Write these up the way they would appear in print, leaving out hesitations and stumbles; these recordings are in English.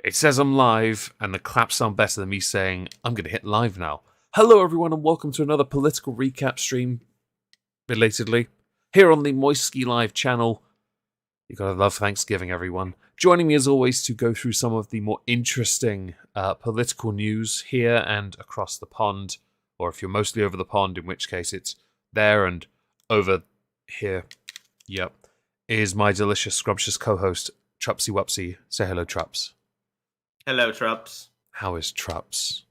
It says I'm live, and the claps sound better than me saying, I'm going to hit live now. Hello, everyone, and welcome to another political recap stream, belatedly, here on the Moisky Live channel. You gotta love Thanksgiving, everyone. Joining me, as always, to go through some of the more interesting political news here and across the pond, or if you're mostly over the pond, in which case it's there and over here. Yep. Is my delicious, scrumptious co-host, Trupsy Wupsy. Say hello, Trups. Hello, Trups. How is Trups?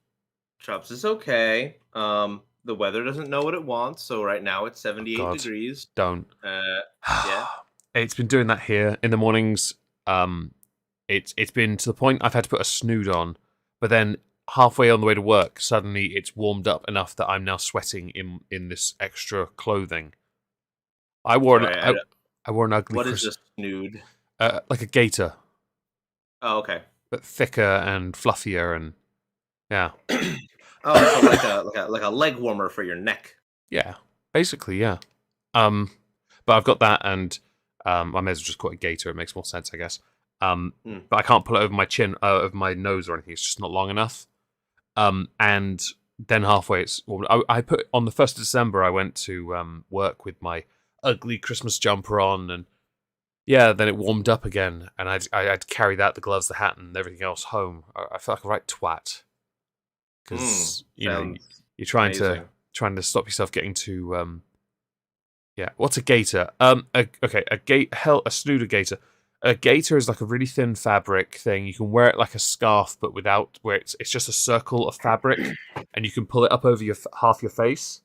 Trups is okay. The weather doesn't know what it wants, so right now it's 78 degrees. Don't. Yeah. It's been doing that here in the mornings. It's been to the point I've had to put a snood on, but then halfway on the way to work, suddenly it's warmed up enough that I'm now sweating in this extra clothing. I wore an ugly. What is a snood? Like a gaiter. Oh, okay. But thicker and fluffier, and yeah. Oh, so like a leg warmer for your neck. Yeah, basically, yeah. But I've got that, and I may as well just call it a gaiter. It makes more sense, I guess. But I can't pull it over my chin, over my nose or anything. It's just not long enough. And then halfway, it's warmed. I put on the 1st of December. I went to work with my ugly Christmas jumper on, and yeah, then it warmed up again, and I had to carry that, the gloves, the hat, and everything else home. I felt like a right twat because you're trying to stop yourself getting to yeah. What's a gaiter? A snooder gaiter. A gaiter is like a really thin fabric thing. You can wear it like a scarf, but without where it's just a circle of fabric, and you can pull it up over half your face,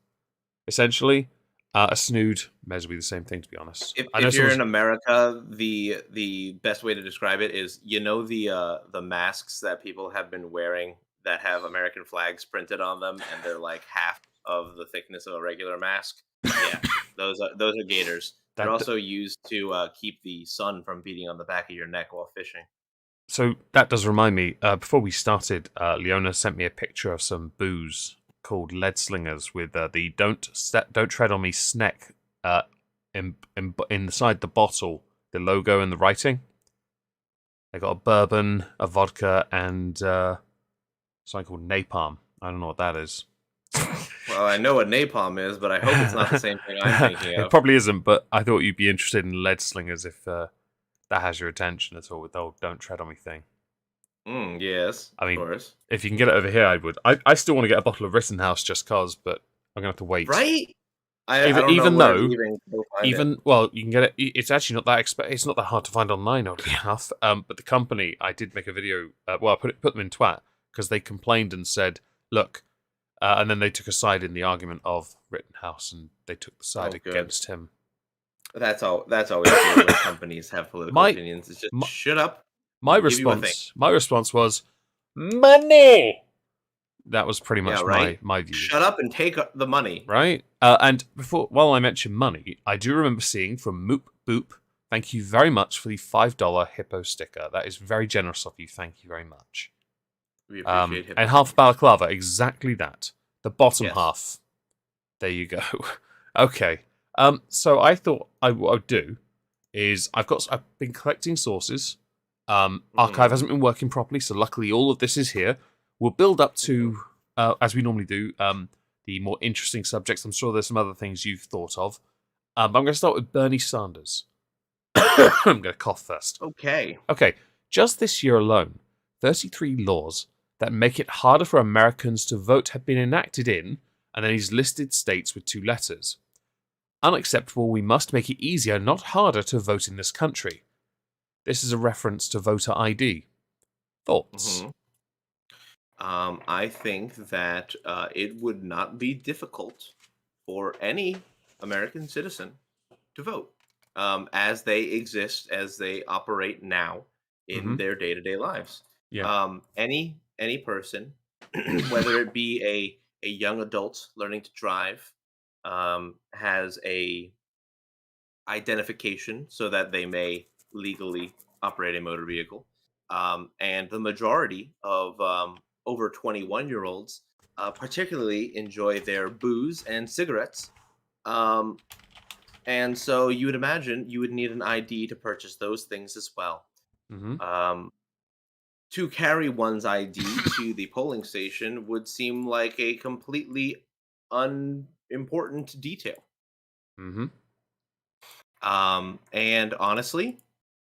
essentially. A snood may as well be the same thing, to be honest. If you're in America, the best way to describe it is, the masks that people have been wearing that have American flags printed on them, and they're like half of the thickness of a regular mask. Yeah, those are gaiters. They're also used to keep the sun from beating on the back of your neck while fishing. So that does remind me. Before we started, Leona sent me a picture of some booze called Lead Slingers with the "Don't Tread on Me" snack inside the bottle, the logo and the writing. They got a bourbon, a vodka, and something called napalm. I don't know what that is. Well, I know what napalm is, but I hope it's not the same thing I'm thinking of. It probably isn't, but I thought you'd be interested in Lead Slingers if that has your attention at all with the whole "Don't Tread on Me" thing. Yes, I mean, of course. If you can get it over here, I would. I still want to get a bottle of Rittenhouse just cause, but I'm gonna have to wait. Right? Well, you can get it. It's actually not that it's not that hard to find online, oddly enough. But the company, I did make a video. I put them in twat because they complained and said, "Look," and then they took a side in the argument of Rittenhouse, and they took the side against him. That's always good when companies have political opinions. It's just shut up. My response was money. That was pretty much my view. Shut up and take the money. Right? And while I mention money, I do remember seeing from Moop Boop, thank you very much for the $5 hippo sticker. That is very generous of you. Thank you very much. We appreciate hippo. And half balaclava, exactly that. The bottom half. There you go. Okay. So I thought what I would do is I've been collecting sources. Archive hasn't been working properly, so luckily all of this is here. We'll build up to, as we normally do, the more interesting subjects. I'm sure there's some other things you've thought of. But I'm going to start with Bernie Sanders. I'm going to cough first. Okay. Just this year alone, 33 laws that make it harder for Americans to vote have been enacted in, and then he's listed states with 2 letters. Unacceptable, we must make it easier, not harder, to vote in this country. This is a reference to voter ID. Thoughts? I think that it would not be difficult for any American citizen to vote as they exist, as they operate now in their day-to-day lives. Yeah. Any person, whether it be a young adult learning to drive, has a identification so that they may legally operate a motor vehicle. And the majority of over 21-year-olds particularly enjoy their booze and cigarettes. And so you would imagine you would need an ID to purchase those things as well. to carry one's ID to the polling station would seem like a completely unimportant detail. Mm-hmm. And honestly,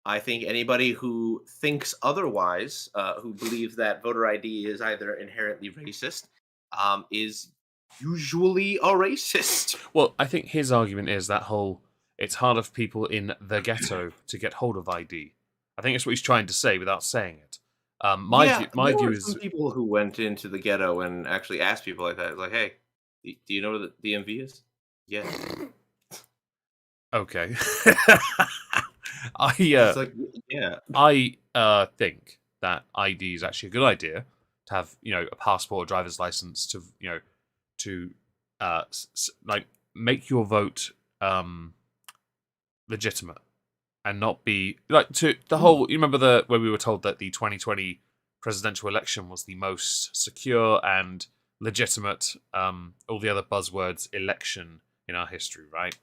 I think anybody who thinks otherwise, who believes that voter ID is either inherently racist, is usually a racist. Well, I think his argument is that whole it's harder for people in the ghetto to get hold of ID. I think that's what he's trying to say without saying it. Yeah, My there view were some is people who went into the ghetto and actually asked people like that, like, "Hey, do you know what the DMV is?" Yes. okay. It's like, yeah. I think that ID is actually a good idea to have, a passport, or driver's license to, to like make your vote legitimate and not be like to the Mm. whole. You remember the when we were told that the 2020 presidential election was the most secure and legitimate, all the other buzzwords, election in our history, right?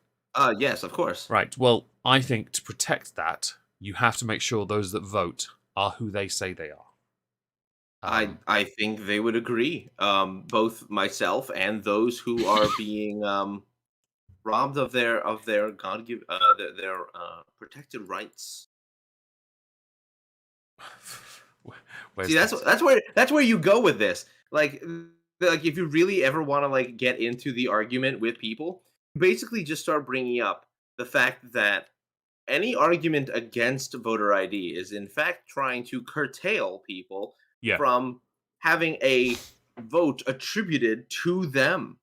Yes, of course. Right. Well, I think to protect that, you have to make sure those that vote are who they say they are. I think they would agree. Both myself and those who are being robbed of their God give their protected rights. Where's See, that? that's where you go with this. Like if you really ever want to like get into the argument with people, basically just start bringing up the fact that any argument against voter ID is in fact trying to curtail people Yeah. from having a vote attributed to them.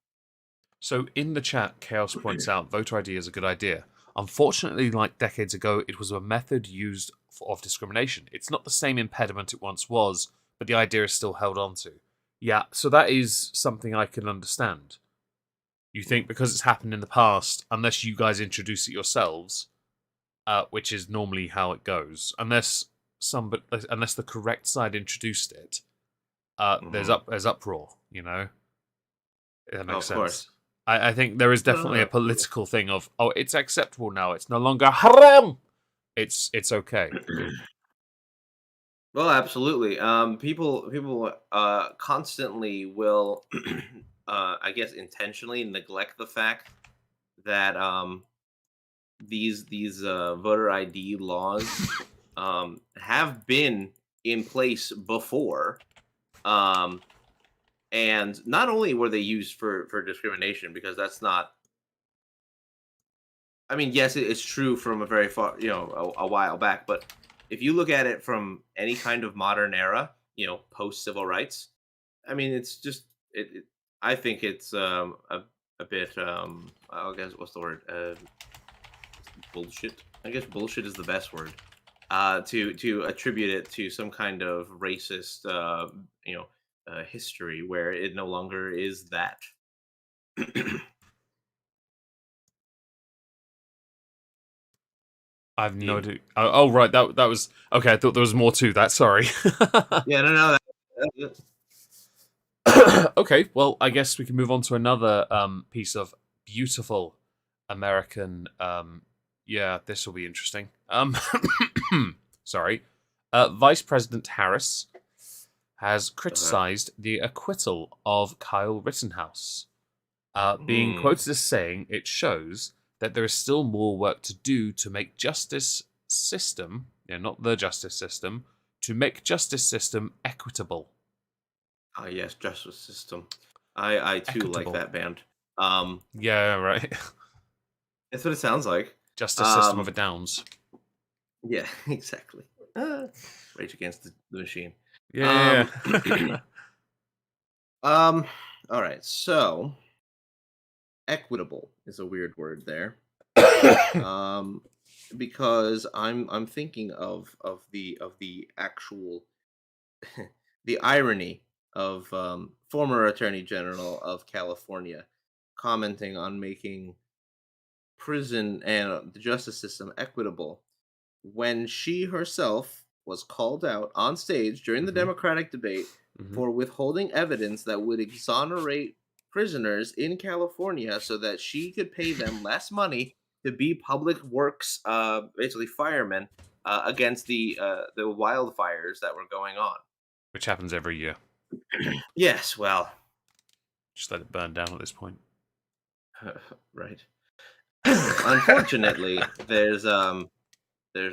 So in the chat, Chaos points out voter ID is a good idea. Unfortunately, like decades ago, it was a method used of discrimination. It's not the same impediment it once was, but the idea is still held on to. Yeah, so that is something I can understand. You think because it's happened in the past, unless you guys introduce it yourselves, which is normally how it goes, unless the correct side introduced it, Mhm. there's uproar. If that Oh, makes of sense. course. I think there is No, no, definitely no, a absolutely. political thing of it's acceptable now. It's no longer haram. It's okay. Well, absolutely. People constantly will, I guess, intentionally neglect the fact that these voter ID laws have been in place before, um, and not only were they used for discrimination, because that's not. I mean, yes, it's true from a very far, a while back, but if you look at it from any kind of modern era, post civil rights, I mean, it's just it I think it's a bit I guess what's the word bullshit. I guess bullshit is the best word. To attribute it to some kind of racist history where it no longer is that. I've no Yeah, idea. Oh, right, that was okay. I thought there was more to that. Sorry. yeah, no, no, that's it. Okay, well, I guess we can move on to another piece of beautiful American. Yeah, this will be interesting. Sorry. Vice President Harris has Uh-huh. criticized the acquittal of Kyle Rittenhouse, being Hmm. quoted as saying it shows that there is still more work to do to make justice system, not the justice system, to make justice system equitable. Ah, yes, justice system. I too like Equitable. that band. Um, Yeah, right. that's what it sounds like. Justice system of a Um, Downs. yeah, exactly. Uh, Rage Against the Machine. Yeah. Um, um, all right. So equitable is a weird word there. Um, because I'm thinking of the actual the irony of former Attorney General of California commenting on making prison and the justice system equitable when she herself was called out on stage during the hmm Democratic debate hmm for withholding evidence that would exonerate prisoners in California so that she could pay them less money to be public works, basically firemen, against the wildfires that were going on. Which happens every year. Yes, well, Just let it burn down at this point. right. Unfortunately, there's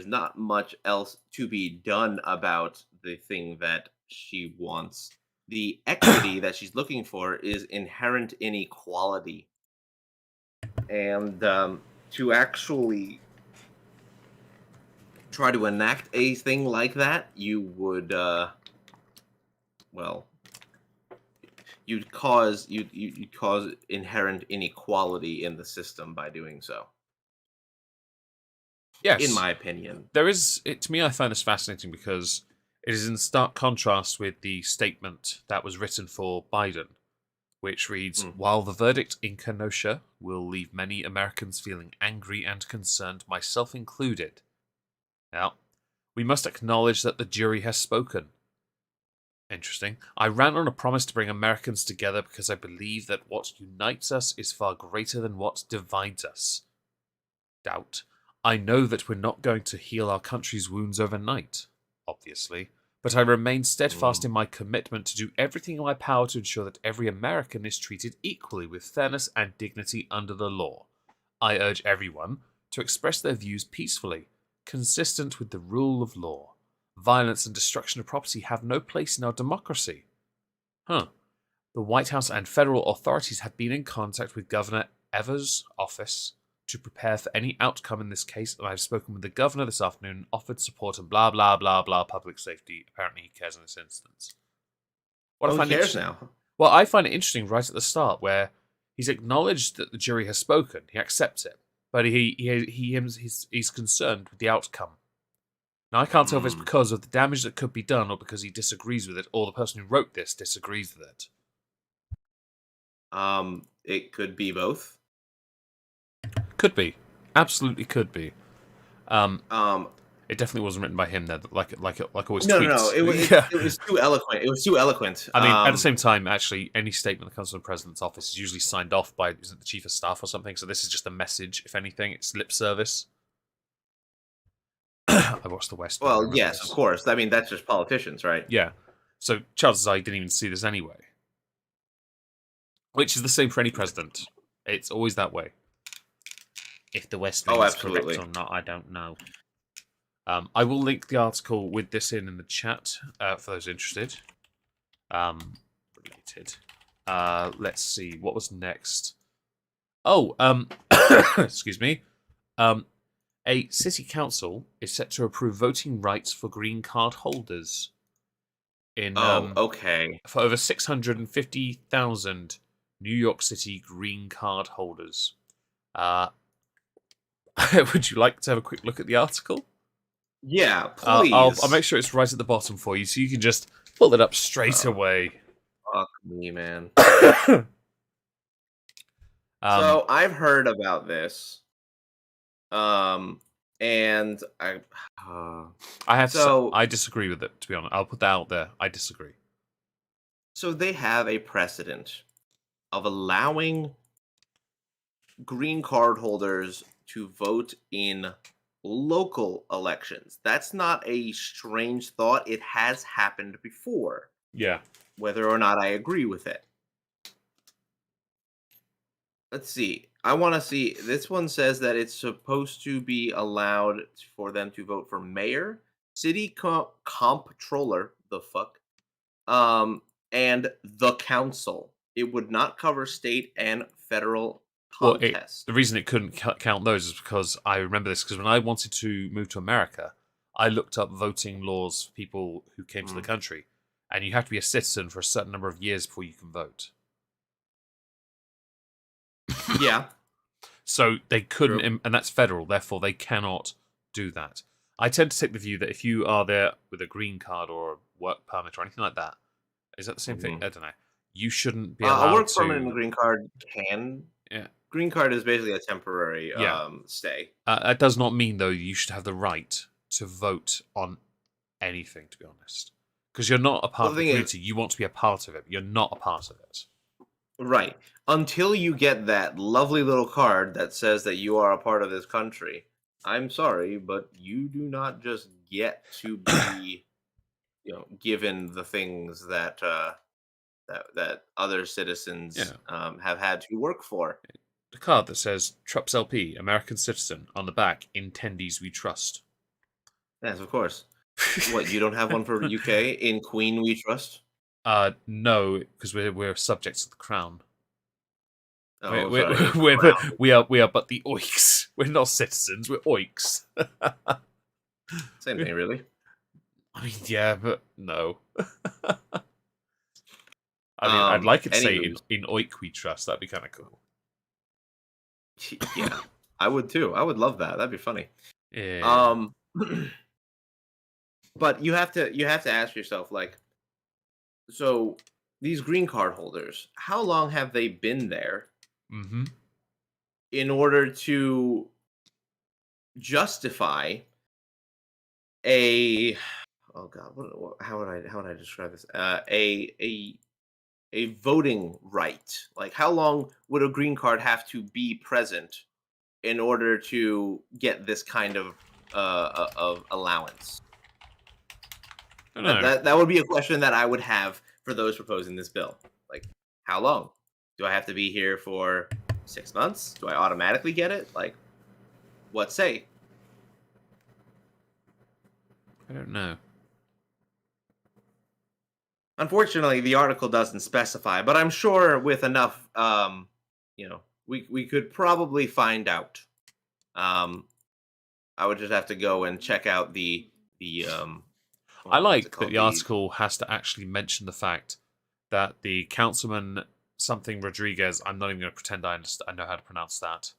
not much else to be done about the thing that she wants. The equity that she's looking for is inherent inequality, and to actually try to enact a thing like that, you would, well, you'd cause inherent inequality in the system by doing so. In Yes. my opinion. There is, to me, I find this fascinating because it is in stark contrast with the statement that was written for Biden, which reads, while the verdict in Kenosha will leave many Americans feeling angry and concerned, myself included. Now, we must acknowledge that the jury has spoken. Interesting. I ran on a promise to bring Americans together because I believe that what unites us is far greater than what divides us. Doubt. I know that we're not going to heal our country's wounds overnight, obviously, but I remain steadfast in my commitment to do everything in my power to ensure that every American is treated equally with fairness and dignity under the law. I urge everyone to express their views peacefully, consistent with the rule of law. Violence and destruction of property have no place in our democracy. The White House and federal authorities have been in contact with Governor Evers' office to prepare for any outcome in this case, and I've spoken with the governor this afternoon, offered support, and blah, blah, blah, blah, public safety. Apparently he cares in this instance. He cares now? Well, I find it interesting right at the start, where he's acknowledged that the jury has spoken, he accepts it, but he's concerned with the outcome. Now, I can't tell if it's because of the damage that could be done, or because he disagrees with it, or the person who wrote this disagrees with it. It could be both. Could be. Absolutely could be. It definitely wasn't written by him there, like always no, tweets. No, it was too eloquent. It was too eloquent. I mean, at the same time, actually, any statement that comes from the president's office is usually signed off by, isn't it the chief of staff or something? So this is just a message, if anything. It's lip service. I watched The West. Well, yes, of course. I mean, that's just politicians, right? Yeah. So chances are you didn't even see this anyway. Which is the same for any president. It's always that way. If the West Wing is correct or not, I don't know. I will link the article with this in the chat for those interested. Related. Let's see. What was next? Oh, excuse me. A city council is set to approve voting rights for green card holders. Okay. For over 650,000 New York City green card holders. Would you like to have a quick look at the article? Yeah, please. I'll make sure it's right at the bottom for you, so you can just pull it up straight away. Fuck me, man. So I've heard about this, and I disagree with it. To be honest, I'll put that out there. I disagree. So they have a precedent of allowing green card holders to vote in local elections. That's not a strange thought. It has happened before. Yeah. Whether or not I agree with it. Let's see. I want to see. This one says that it's supposed to be allowed for them to vote for mayor, city comptroller, the fuck, and the council. It would not cover state and federal contests. The reason it couldn't count those is because I remember this, because when I wanted to move to America, I looked up voting laws for people who came to the country, and you have to be a citizen for a certain number of years before you can vote. Yeah. So they couldn't, and that's federal, therefore they cannot do that. I tend to take the view that if you are there with a green card or a work permit or anything like that, is that the same thing? I don't know. You shouldn't be allowed a work permit and a green card can. Yeah. Green card is basically a temporary stay. That does not mean, though, you should have the right to vote on anything, to be honest. Because you're not a part of the community. You want to be a part of it, but you're not a part of it. Right. Until you get that lovely little card that says that you are a part of this country, I'm sorry, but you do not just get to be, given the things that that other citizens Yeah, have had to work for. the card that says Trups LP, American citizen, on the back, Intendees we trust. Yes, of course. What, you don't have one for UK? In Queen we trust? No, because we're subjects of the crown. Oh, sorry, the crown. We are but the oiks. We're not citizens. We're oiks. Same thing, really. I mean, yeah, but no. I mean, I'd like it to say Anywho, in oik we trust. That'd be kind of cool. yeah, I would too. I would love that. That'd be funny. Yeah. Um, but you have to ask yourself, like, so these green card holders, how long have they been there Mm-hmm. in order to justify a oh god, how would I describe this? A voting right. Like, how long would a green card have to be present in order to get this kind of allowance? I don't That, know. that that would be a question that I would have for those proposing this bill. Like, how long? Do I have to be here for 6 months? Do I automatically get it? Like, what say? I don't know. Unfortunately, the article doesn't specify, but I'm sure with enough, we could probably find out. Um, I would just have to go and check out the I what's it like that called? the article has to actually mention the fact that the councilman something Rodriguez. I'm not even going to pretend I know how to pronounce that.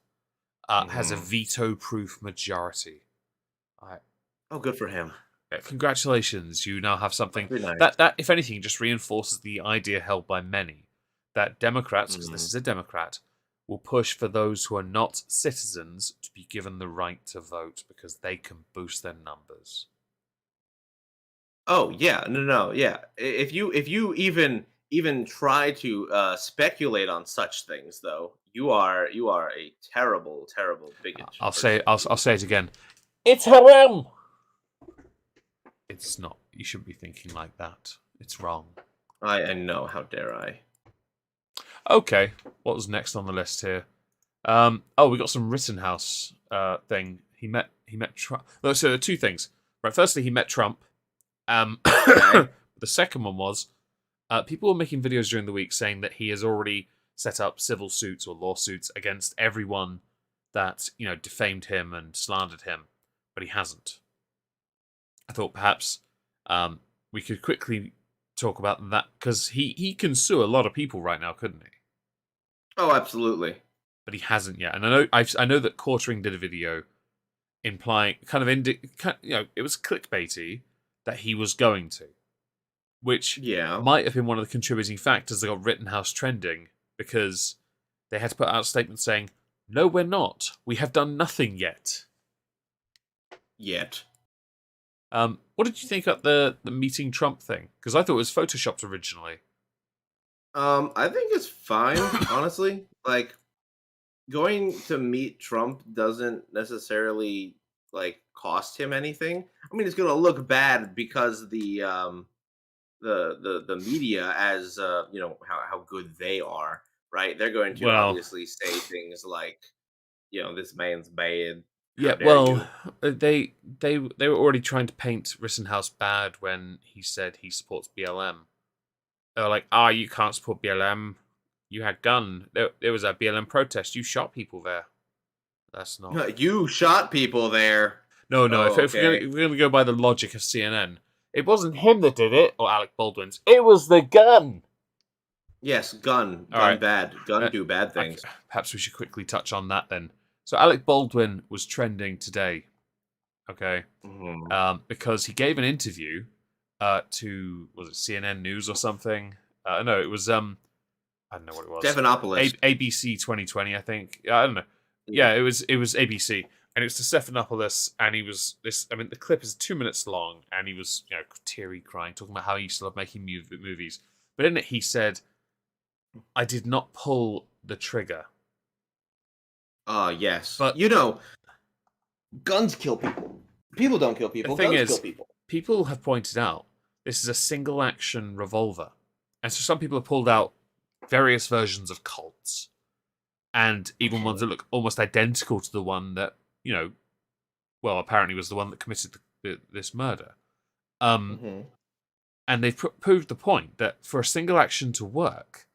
Has a Mhm. veto-proof majority. I, Oh, good for him. Congratulations, you now have something Very nice. that, if anything, just reinforces the idea held by many that Democrats, because this Mhm. is a Democrat, will push for those who are not citizens to be given the right to vote because they can boost their numbers. Oh yeah, no, yeah. If you even try to speculate on such things, though, you are a terrible, terrible bigot person. I'll say it again. It's haram. It's not. You shouldn't be thinking like that. It's wrong. I know. How dare I? Okay, what was next on the list here? We got some Rittenhouse thing. He met Trump. No, so there are two things. Right, firstly, he met Trump. Okay. The second one was people were making videos during the week saying that he has already set up civil suits or lawsuits against everyone that defamed him and slandered him, but he hasn't. I thought perhaps we could quickly talk about that because he can sue a lot of people right now, couldn't he? Oh, absolutely. But he hasn't yet. And I know that Quartering did a video implying it was clickbaity that he was going to, which Yeah. might have been one of the contributing factors that got Rittenhouse trending because they had to put out a statement saying, "No, we're not. We have done nothing yet." Yet. What did you think of the meeting Trump thing? Because I thought it was photoshopped originally. I think it's fine, honestly. Like, going to meet Trump doesn't necessarily like cost him anything. I mean, it's gonna look bad because the media, as how good they are, right? They're going to Well, obviously say things like, this man's bad. How yeah, dare well, you? they were already trying to paint Rittenhouse bad when he said he supports BLM. They were like, you can't support BLM. You had gun. There was a BLM protest. You shot people there. That's not. You shot people there. No, no. Oh, If okay. we're gonna go by the logic of CNN, it wasn't him that did it, or Alec Baldwin's. It was the gun. Yes, gun, All right. bad, gun Uh, do bad things. Perhaps we should quickly touch on that then. So Alec Baldwin was trending today. Okay, Mhm. because he gave an interview to was it CNN News or something? No, it was I don't know what it was. Stephanopoulos. ABC 2020, I think. Yeah, I don't know. Yeah, it was ABC, and it was to Stephanopoulos, and he was this. I mean, the clip is 2 minutes long, and he was teary crying, talking about how he used to love making movies. But in it, he said I did not pull the trigger. Yes. But Guns kill people. People don't kill the people. thing Guns kill is, people. people have pointed out this is a single action revolver. And so some people have pulled out various versions of Colts. And even ones that look almost identical to the one that, well, apparently was the one that committed this murder. And they've proved the point that for a single action to work,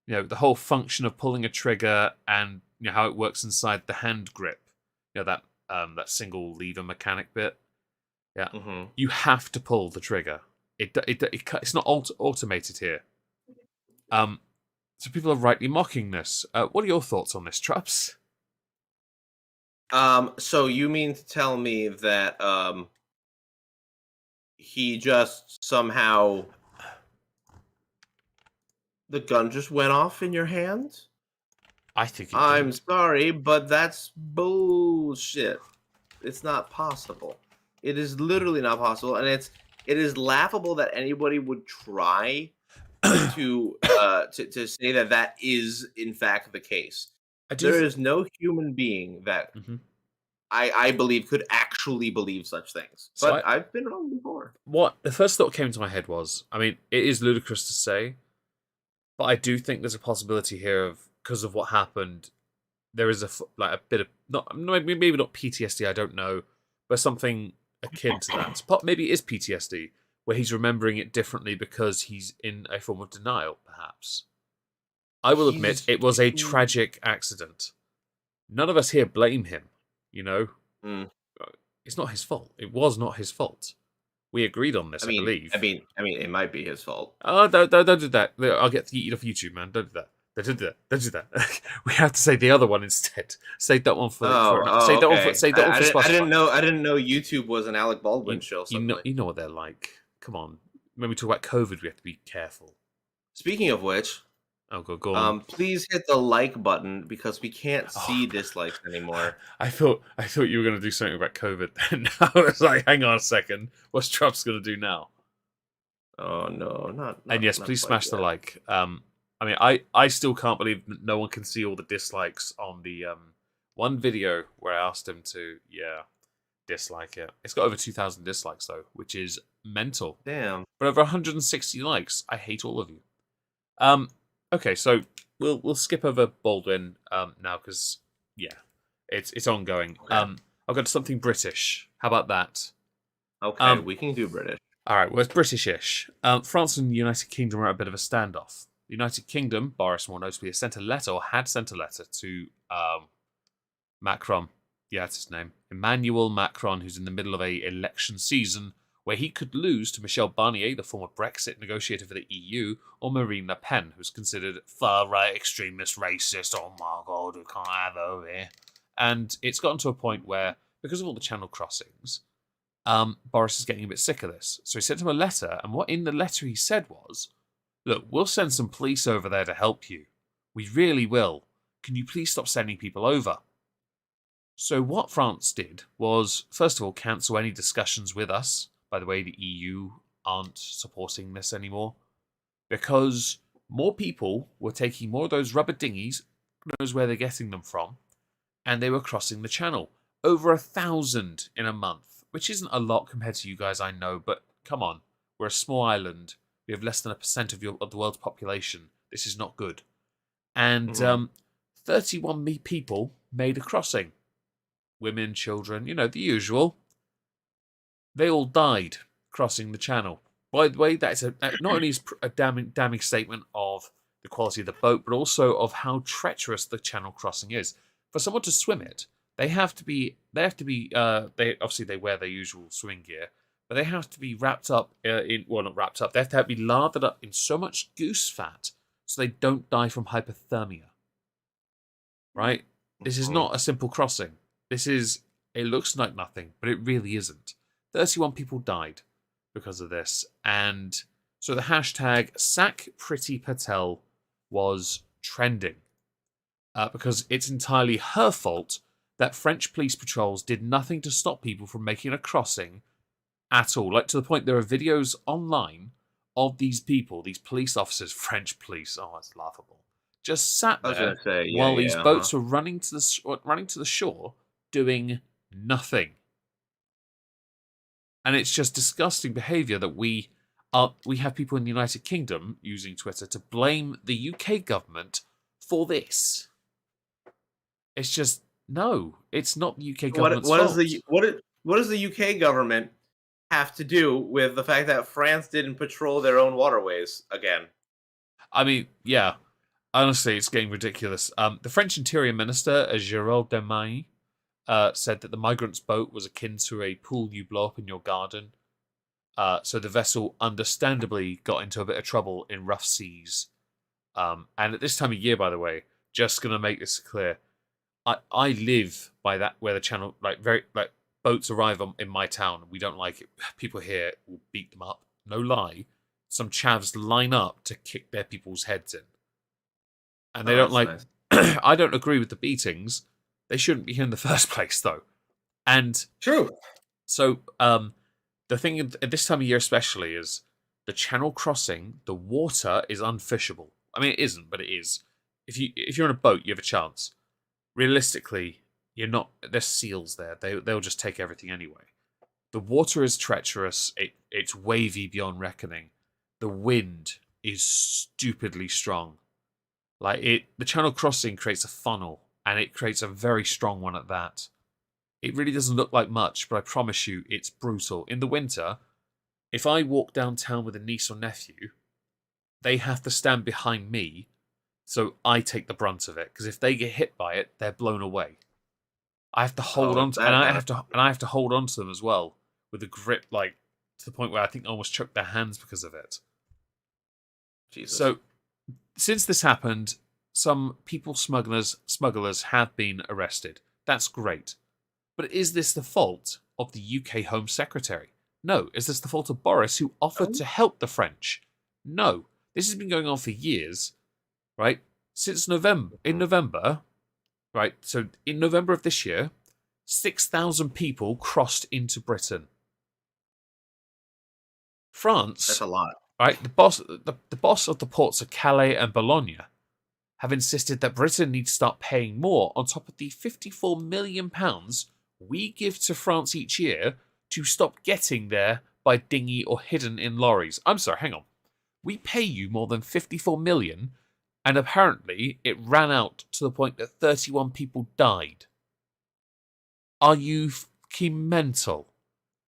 the whole function of pulling a trigger and how it works inside the hand grip, that single lever mechanic bit, you have to pull the trigger. It's not automated here. So people are rightly mocking this. What are your thoughts on this, Traps? So you mean to tell me that he just somehow the gun just went off in your hand? I think it I'm did. sorry, but that's bullshit. It's not possible. It is literally not possible, and it is laughable that anybody would try to say that is in fact the case. There is no human being that I believe could actually believe such things. But I've been wrong before. What the first thought came to my head was, I mean, it is ludicrous to say, but I do think there's a possibility here of, because of what happened, there is a bit of maybe not PTSD, I don't know, but something akin to that. Maybe it is PTSD, where he's remembering it differently because he's in a form of denial, perhaps. I will admit it was a tragic accident. None of us here blame him, It's not his fault. It was not his fault. We agreed on this, I believe. I mean, it might be his fault. Oh, don't do that. I'll get yeeted off YouTube, man. Don't do that. Don't do that. We have to say the other one instead. Save that one for. Save that one for. Save that one for Spotify. I didn't know YouTube was an Alec Baldwin show. You know what they're like. Come on. When we talk about COVID, we have to be careful. Speaking of which, go on. Please hit the like button because we can't see dislikes anymore. I thought you were going to do something about COVID. Then I was like, hang on a second. What's Trump's going to do now? Oh no, not. And yes, please smash the like. I mean, I still can't believe that no one can see all the dislikes on the one video where I asked him to dislike it. It's got over 2,000 dislikes though, which is mental. Damn. But over 160 likes. I hate all of you. Okay, so we'll skip over Baldwin now because it's ongoing. Okay. I've got something British. How about that? Okay, we can do British. All right, well, it's British-ish. France and the United Kingdom are at a bit of a standoff. The United Kingdom, Boris more notably, has sent a letter, or had sent a letter to Macron. Yeah, that's his name. Emmanuel Macron, who's in the middle of a election season where he could lose to Michel Barnier, the former Brexit negotiator for the EU, or Marine Le Pen, who's considered far-right extremist racist. Oh my God, we can't have her over here. And it's gotten to a point where, because of all the channel crossings, Boris is getting a bit sick of this. So he sent him a letter, and what in the letter he said was, look, we'll send some police over there to help you. We really will. Can you please stop sending people over? So what France did was, first of all, cancel any discussions with us. By the way, the EU aren't supporting this anymore. Because more people were taking more of those rubber dinghies, who knows where they're getting them from, and they were crossing the channel. Over 1,000 in a month, which isn't a lot compared to you guys, I know, but come on. We're a small island. We have less than 1% of the world's population. This is not good. And 31 people made a crossing. Women, children, the usual. They all died crossing the channel. By the way, that's not only is a damning statement of the quality of the boat, but also of how treacherous the channel crossing is. For someone to swim it, they obviously they wear their usual swimming gear, but they have to be wrapped up not wrapped up. They have to be lathered up in so much goose fat so they don't die from hypothermia. Right? This is not a simple crossing. It looks like nothing, but it really isn't. 31 people died because of this. And so the hashtag #SackPrettyPatel was trending because it's entirely her fault that French police patrols did nothing to stop people from making a crossing at all. Like, to the point there are videos online of these people, these police officers, French police, oh, it's laughable, just sat I was there gonna say, yeah, while these yeah, uh-huh. boats were running to the shore, doing nothing. And it's just disgusting behaviour that we have people in the United Kingdom using Twitter to blame the UK government for this. It's just no, it's not the UK government's fault. What does the UK government have to do with the fact that France didn't patrol their own waterways again? I mean, yeah, honestly, it's getting ridiculous. The French Interior Minister, Gérald Darmanin, said that the migrants' boat was akin to a pool you blow up in your garden. So the vessel understandably got into a bit of trouble in rough seas. And at this time of year, by the way, just gonna make this clear, I live by that where the channel boats arrive in my town. We don't like it. People here will beat them up. No lie. Some chavs line up to kick their people's heads in, and they Oh, don't that's like. nice. I don't agree with the beatings. They shouldn't be here in the first place, though. And True. so, the thing at this time of year, especially, is the channel crossing. The water is unfishable. I mean, it isn't, but it is. If you're on a boat, you have a chance. Realistically, you're not. There's seals there. They'll just take everything anyway. The water is treacherous. It's wavy beyond reckoning. The wind is stupidly strong. The channel crossing creates a funnel, and it creates a very strong one at that. It really doesn't look like much, but I promise you, it's brutal. In the winter, if I walk downtown with a niece or nephew, they have to stand behind me, so I take the brunt of it. Because if they get hit by it, they're blown away. I have to hold Oh, on it's to, and that I bad. have to, and I have to hold on to them as well with a grip, to the point where I think I almost choked their hands because of it. Jesus. So, since this happened, some smugglers have been arrested. That's great. But is this the fault of the UK Home Secretary? No. Is this the fault of Boris, who offered Oh. to help the French? No. This has been going on for years, right? Since November. In November, right? So in November of this year, 6,000 people crossed into Britain. That's France, a lot. right? The boss of the ports of Calais and Boulogne have insisted that Britain needs to start paying more on top of the £54 million we give to France each year to stop getting there by dinghy or hidden in lorries. I'm sorry, hang on. We pay you more than 54 million, and apparently it ran out to the point that 31 people died. Are you fucking mental?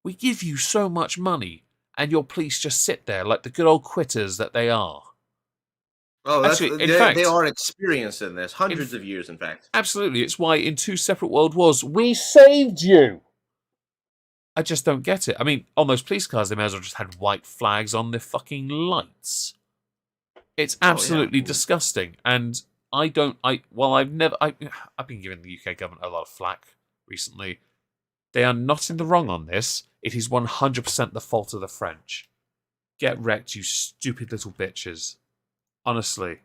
We give you so much money, and your police just sit there like the good old quitters that they are. Oh, Actually, in they fact, are experienced in this. Hundreds of years, in fact. absolutely, it's why in 2 separate world wars we saved you. I just don't get it. I mean, on those police cars, they may as well just had white flags on their fucking lights. It's Oh yeah. absolutely disgusting, and I don't. I've been giving the UK government a lot of flack recently. They are not in the wrong on this. It is 100% the fault of the French. Get wrecked, you stupid little bitches. Honestly,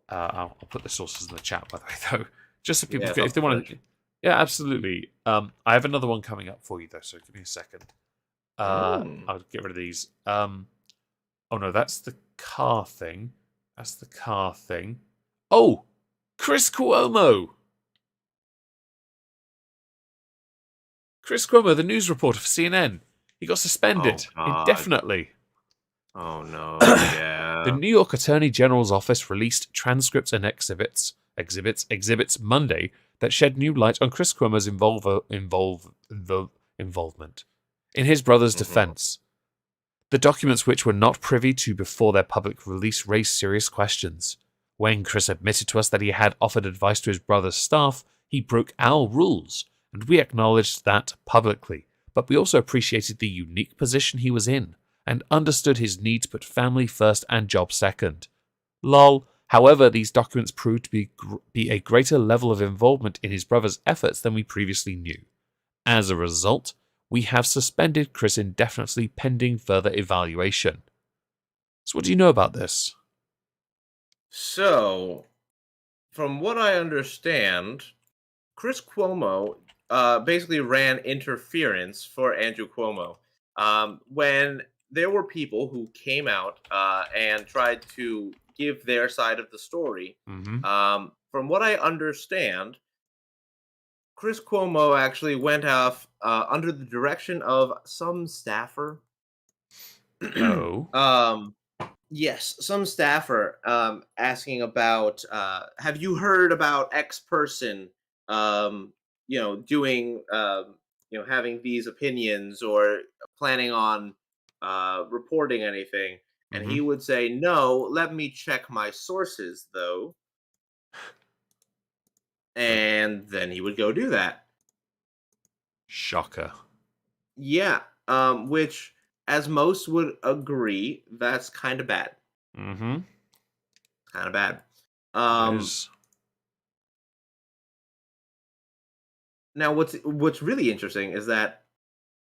I'll put the sources in the chat, by the way, though, just so people, Yeah, if they want to. Yeah, absolutely. I have another one coming up for you, though, so give me a second. I'll get rid of these. Oh no, that's the car thing. That's the car thing. Oh, Chris Cuomo. Chris Cuomo, the news reporter for CNN. He got suspended indefinitely. Oh no, The yeah. New York Attorney General's office released transcripts and exhibits Monday that shed new light on Chris Cuomo's involvement in his brother's defense. The documents, which were not privy to before their public release, raised serious questions. When Chris admitted to us that he had offered advice to his brother's staff, he broke our rules, and we acknowledged that publicly. But we also appreciated the unique position he was in, and understood his need to put family first and job second. Lol. However, these documents proved to be a greater level of involvement in his brother's efforts than we previously knew. As a result, we have suspended Chris indefinitely pending further evaluation. So what do you know about this? So, from what I understand, Chris Cuomo basically ran interference for Andrew Cuomo. When there were people who came out and tried to give their side of the story. Mm-hmm. From what I understand, Chris Cuomo actually went off under the direction of some staffer. Oh. um, yes, some staffer asking about, have you heard about X person, um, doing, having these opinions or planning on reporting anything? And Mm-hmm. he would say, no, let me check my sources, though. And then he would go do that. Shocker. Yeah, which, as most would agree, that's kind of bad. Mm-hmm. Kind of bad. It Um, is. Now, what's really interesting is that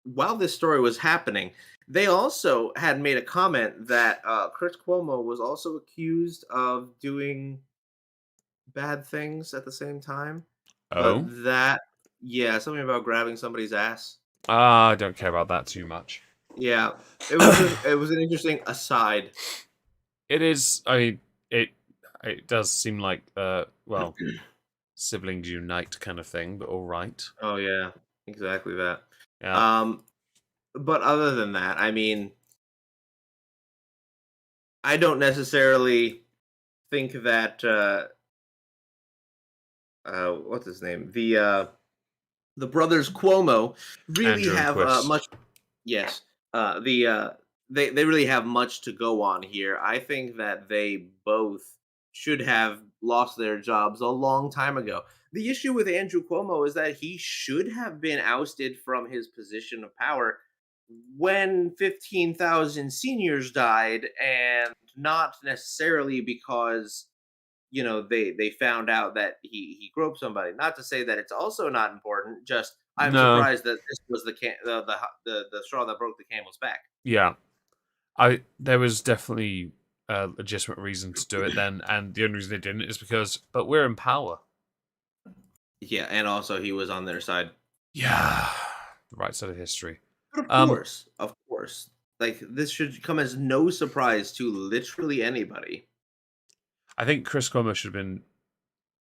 while this story was happening, they also had made a comment that Chris Cuomo was also accused of doing bad things at the same time. But Oh. that, yeah, something about grabbing somebody's ass. Ah, I don't care about that too much. Yeah, it was an interesting aside. It is. I mean, it does seem like well, siblings unite kind of thing, but all right. Oh yeah, exactly that. Yeah. Um, but other than that, I mean, I don't necessarily think that what's his name? The brothers Cuomo really Andrew and have Chris. much. Yes, the they really have much to go on here. I think that they both should have lost their jobs a long time ago. The issue with Andrew Cuomo is that he should have been ousted from his position of power when 15,000 seniors died, and not necessarily because they found out that he groped somebody. Not to say that it's also not important, just I'm No. surprised that this was the straw that broke the camel's back. Yeah. I there was definitely a legitimate reason to do it then, and the only reason they didn't is because, but we're in power. Yeah, and also he was on their side. Yeah. The right side of history. But Um, of course, like this should come as no surprise to literally anybody. I think Chris Cuomo should have been,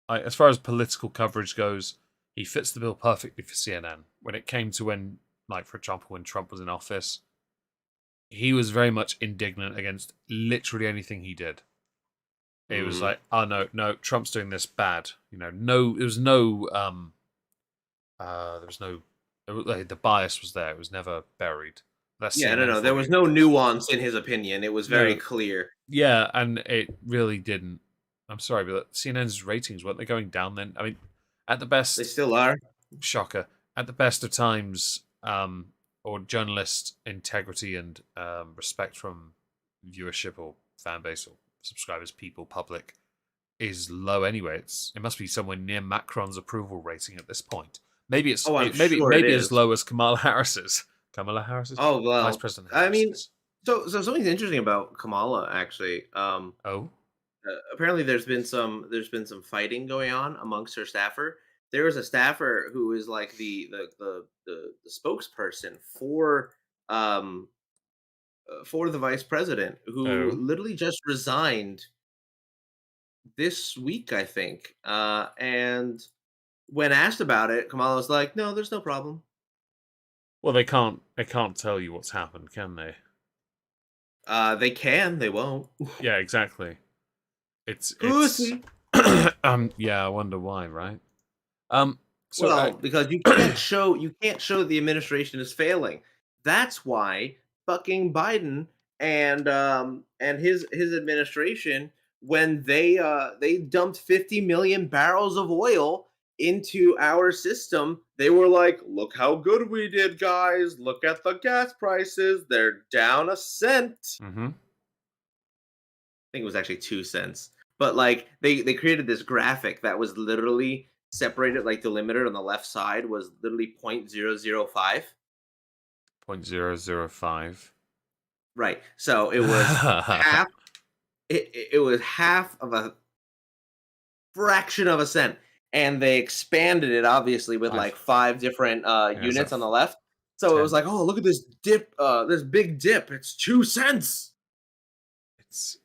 as far as political coverage goes, he fits the bill perfectly for CNN. When it came to when, like, for example, when Trump was in office, he was very much indignant against literally anything he did. It was Hmm. like, oh no, no, Trump's doing this bad. No, there was no, there was no, like, the bias was there. It was never buried. That's Yeah, no, CNN no, there for was you. no nuance in his opinion. It was very No, clear. yeah, and it really didn't. I'm sorry, but CNN's ratings weren't they going down then? I mean, at the They best, still are. shocker. At the best of times, or journalist integrity and respect from viewership or fan base or subscribers, people, public is low anyway. It must be somewhere near Macron's approval rating at this point. Maybe Oh, I'm maybe sure it as is. low as Kamala Harris's. Kamala Harris's, Oh Vice well, President I mean, Harris's. so something's interesting about Kamala actually. Oh, Apparently there's been some fighting going on amongst her staffer. There was a staffer who is like the spokesperson um for the vice president, who oh. literally just resigned this week, I think. And when asked about it, Kamala was like, "No, there's no problem." Well, they can't tell you what's happened, can they? They can, they won't. Yeah, exactly. It's Pussy. yeah, I wonder why, right? So Well, because you can't show the administration is failing. That's why fucking Biden and his administration, when they dumped 50 million barrels of oil into our system, they were like, "Look how good we did, guys. Look at the gas prices. They're down a cent." hmm Think it was actually 2 cents. But like they created this graphic that was literally separated, like the limiter on the left side was literally 0.005. 0.005. Right. So it was half it was half of a fraction of a cent. And they expanded it obviously with Five. like five different Yeah, is that units on the left. So it was 10? like, oh, look at this dip, this big dip. It's 2 cents. It's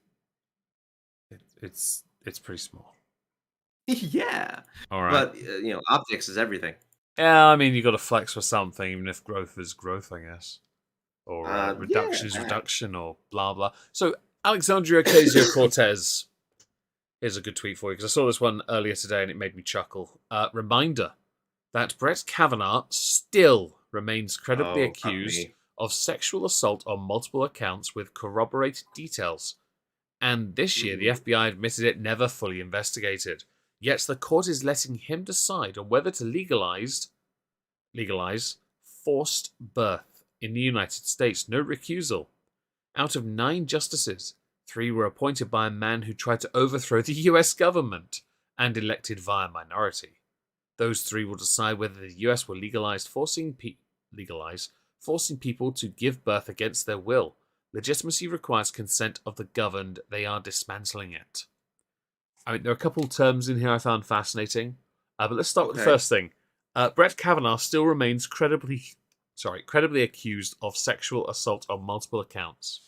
it's pretty small. Yeah, All right. but optics is everything. Yeah, I mean, you got to flex for something, even if growth is growth, I guess, or Yeah, reduction is that. reduction, or blah blah. So Alexandria Ocasio Cortez. Here's a good tweet for you because I saw this one earlier today and it made me chuckle. Reminder that Brett Kavanaugh still remains credibly Oh, fuck accused me. of sexual assault on multiple accounts with corroborated details. And this year, the Mhm. FBI admitted it never fully investigated. Yet the court is letting him decide on whether to legalize forced birth in the United States. No recusal. Out of 9 justices, 3 were appointed by a man who tried to overthrow the US government and elected via minority. Those 3 will decide whether the US will legalize forcing people to give birth against their will. Legitimacy requires consent of the governed. They are dismantling it. I mean, there are a couple terms in here I found fascinating, but let's start with the Okay. first thing. Brett Kavanaugh still remains credibly accused of sexual assault on multiple accounts.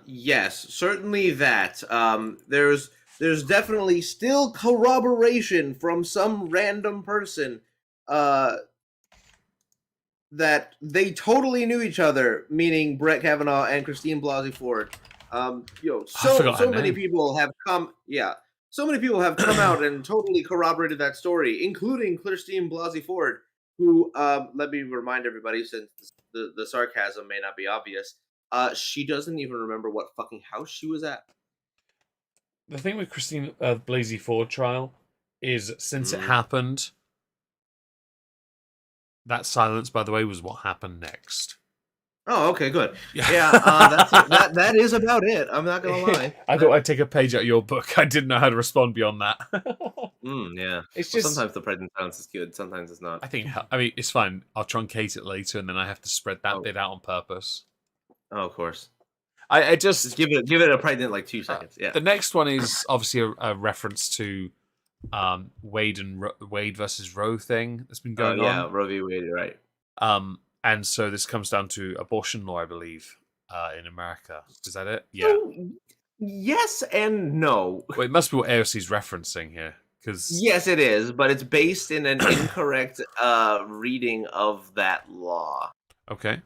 Yes, certainly that. There's definitely still corroboration from some random person uh that they totally knew each other, meaning Brett Kavanaugh and Christine Blasey Ford. I forgot her So many name. people have come, yeah, so many people have come out and totally corroborated that story, including Christine Blasey Ford, who, let me remind everybody, since the sarcasm may not be obvious, she doesn't even remember what fucking house she was at. The thing with Christine Blasey Ford trial is since it Mm. happened, that silence, by the way, was what happened next. Oh, okay, good. Yeah. Yeah, that is about it. I'm not gonna lie. I thought I'd take a page out of your book. I didn't know how to respond beyond that. Yeah. It's Well, just, sometimes the present silence is good. Sometimes it's not. I mean, it's fine. I'll truncate it later, and then I have to spread that Oh, bit out on purpose. oh, of course. I Just just give it a pregnant like 2 seconds. Yeah. the next one is obviously a reference to Wade versus Roe thing that's been Oh going yeah, on. Roe v. Wade. Right. And so this comes down to abortion law, I believe, in America. Is that it? Yeah. So yes and no. Well, it must be what AOC's referencing here, because Yes, it is, but it's based in an incorrect reading of that law. okay.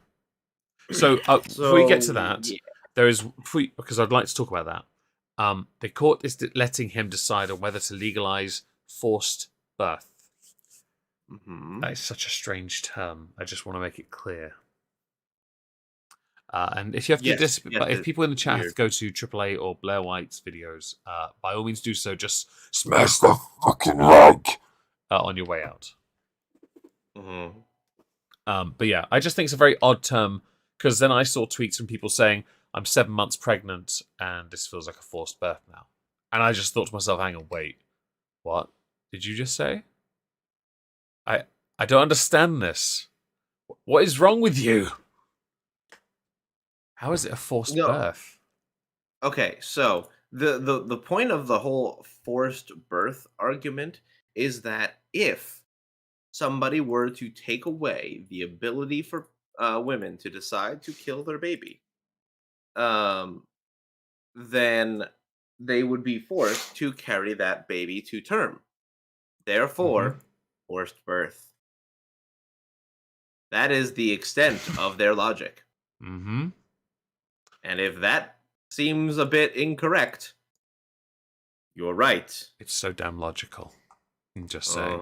So before we get So to that, yeah. there is because I'd like to talk about that. The court is letting him decide on whether to legalize forced birth. That is such a strange term. I just want to make it clear. And if you have to Yes. Yes. but if It's people in the chat have weird. to go to AAA or Blair White's videos, by all means do so. Just smash the fucking like on your way out. Mm-hmm. But yeah, I just think it's a very odd term because then I saw tweets from people saying I'm 7 months pregnant and this feels like a forced birth now, and I just thought to myself, hang on, wait, what did you just say? I don't understand this. What is wrong with you? How is it a forced No. birth? Okay, so the point of the whole forced birth argument is that if somebody were to take away the ability for women to decide to kill their baby, um, then they would be forced to carry that baby to term. Mm-hmm. Therefore, forced birth. That is the extent of their logic. Mm-hmm. And if that seems a bit incorrect, you're right. It's so damn logical. I'm just saying.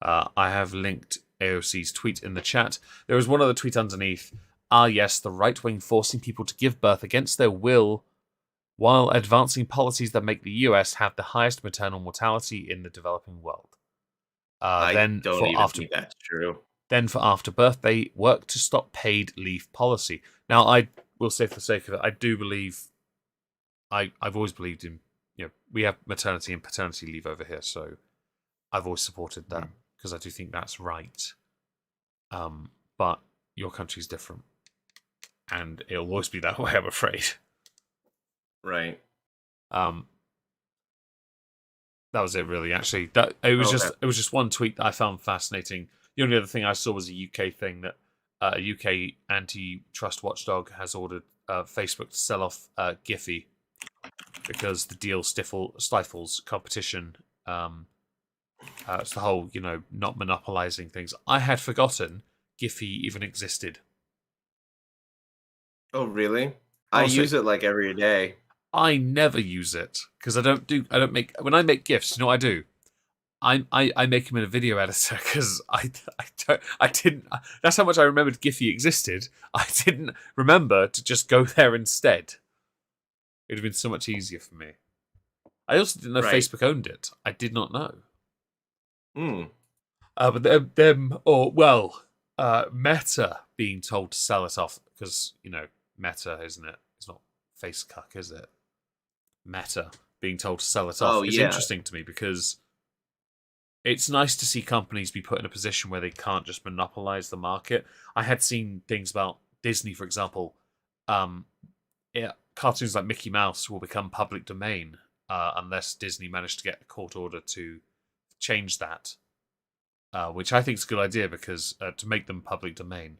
Uh-huh. I have linked AOC's tweet in the chat. There is one other tweet underneath. Ah, yes, the right wing forcing people to give birth against their will while advancing policies that make the US have the highest maternal mortality in the developing world. I don't even think that's true. Then for afterbirth, they work to stop paid leave policy. Now, I will say for the sake of it, I do believe, I've always believed in, we have maternity and paternity leave over here, so I've always supported that because I do think that's right. But your country's different, and it'll always be that way, I'm afraid. Right. That was it, really. Actually, it was just one tweet that I found fascinating. The only other thing I saw was a UK thing that a UK antitrust watchdog has ordered Facebook to sell off Giphy because the deal stifles competition. It's the whole, not monopolizing things. I had forgotten Giphy even existed. Oh, really? I Honestly, use it like every day. I never use it because I don't make when I make gifs. You know what I do? I make them in a video editor because I didn't. That's how much I remembered Giphy existed. I didn't remember to just go there instead. It'd have been so much easier for me. I also didn't know Right. Facebook owned it. I did not know. Hmm. But them, or well, Meta being told to sell it off because Meta, isn't it? It's not Facecuck, is it? Meta being told to sell it off Oh, is yeah. interesting to me because it's nice to see companies be put in a position where they can't just monopolize the market. I had seen things about Disney, for example. Um, Cartoons like Mickey Mouse will become public domain unless Disney managed to get a court order to change that, which I think is a good idea because to make them public domain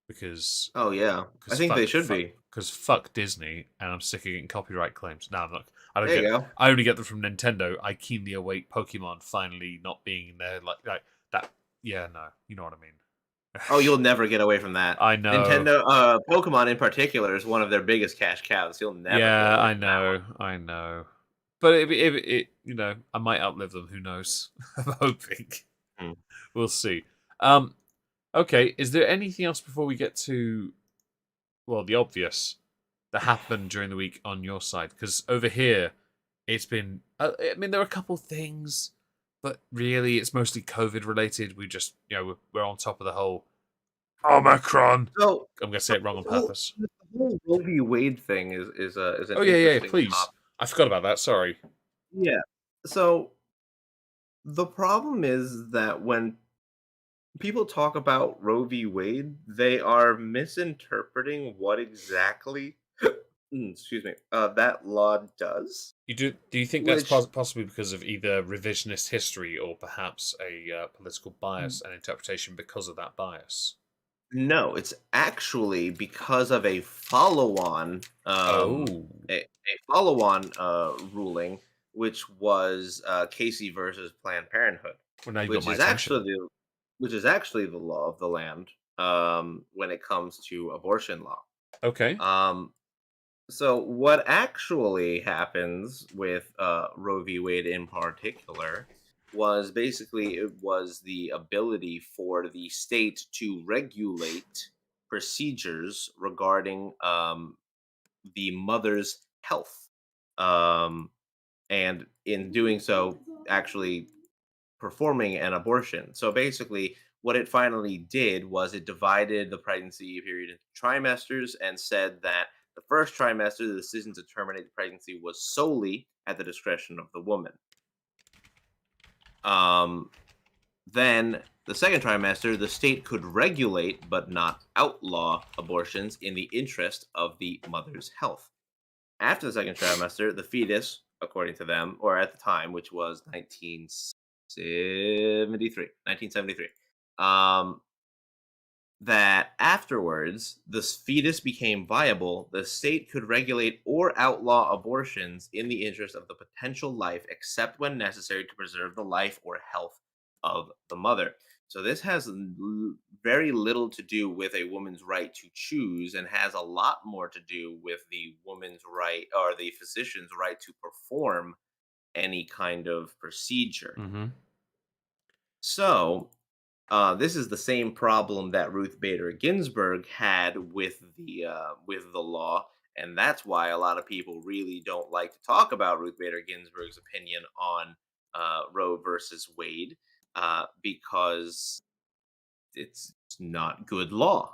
because Oh, yeah. I because think they fuck should fuck be. because fuck Disney, and I'm sick of getting copyright claims. No, I'm not. I don't There get. you go. I only get them from Nintendo. I keenly await Pokemon finally not being in there like that. Yeah, no, you know what I mean. Oh, you'll never get away from that. I know. Nintendo, Pokemon in particular is one of their biggest cash cows. You'll never get Yeah, away I from that one. know. I know. But I might outlive them. Who knows? I'm hoping. Hmm. We'll see. Um, okay. Is there anything else before we get to the obvious that happened during the week on your side? Because over here, it's been. I mean, there are a couple things, but really, it's mostly COVID related. We just, we're on top of the whole Omicron. So, I'm gonna say it wrong on purpose. the whole Roe v. Wade thing is an Oh yeah, interesting please. topic. I forgot about that. Sorry. Yeah. So the problem is that when people talk about Roe v. Wade, they are misinterpreting what exactly, excuse me, that law does. Do you think that's Which possibly because of either revisionist history or perhaps a political bias and interpretation because of that bias? no, it's actually because of a follow-on, Oh, ruling, which was Casey versus Planned Parenthood, well, now you've got which my is attention. actually the law of the land when it comes to abortion law. Okay. Um, so what actually happens with Roe v. Wade in particular was basically it was the ability for the state to regulate procedures regarding the mother's health, um, and in doing so, actually performing an abortion. So basically, what it finally did was it divided the pregnancy period into trimesters and said that the first trimester, the decision to terminate the pregnancy was solely at the discretion of the woman. Um, then the second trimester, the state could regulate but not outlaw abortions in the interest of the mother's health. After the second trimester, the fetus, according to them, or at the time, which was 1973, that afterwards the fetus became viable, the state could regulate or outlaw abortions in the interest of the potential life, except when necessary to preserve the life or health of the mother. So this has very little to do with a woman's right to choose and has a lot more to do with the woman's right or the physician's right to perform any kind of procedure. Mm-hmm. So this is the same problem that Ruth Bader Ginsburg had with the law, and that's why a lot of people really don't like to talk about Ruth Bader Ginsburg's opinion on Roe versus Wade because it's not good law.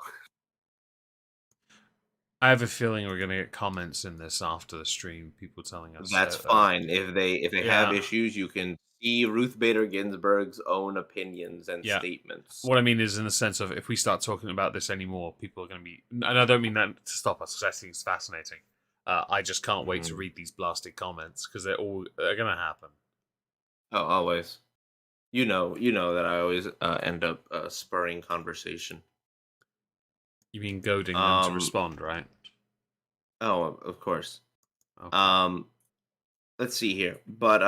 I have a feeling we're gonna get comments in this after the stream. People telling us, That's fine if they have yeah, issues. You can see Ruth Bader Ginsburg's own opinions and yeah. statements. What I mean is, in the sense of, if we start talking about this anymore, people are going to be, and I don't mean that to stop us, because I think it's fascinating. I just can't wait to Mhm. read these blasted comments because they're going to happen. Oh, always. You know that I always end up spurring conversation. You mean goading them to Um. respond, right? Oh, of course. Okay. Um. let's see here. But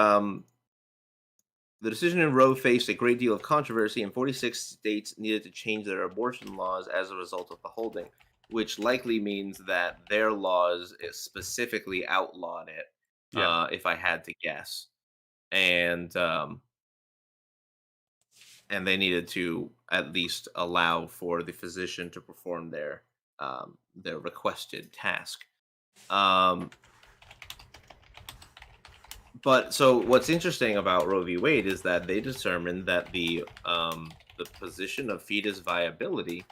the decision in Roe faced a great deal of controversy, and 46 states needed to change their abortion laws as a result of the holding, which likely means that their laws specifically outlawed it, Yeah. if I had to guess. And they needed to at least allow for the physician to perform their requested task. Um, But so what's interesting about Roe v. Wade is that they determined that the position of fetus viability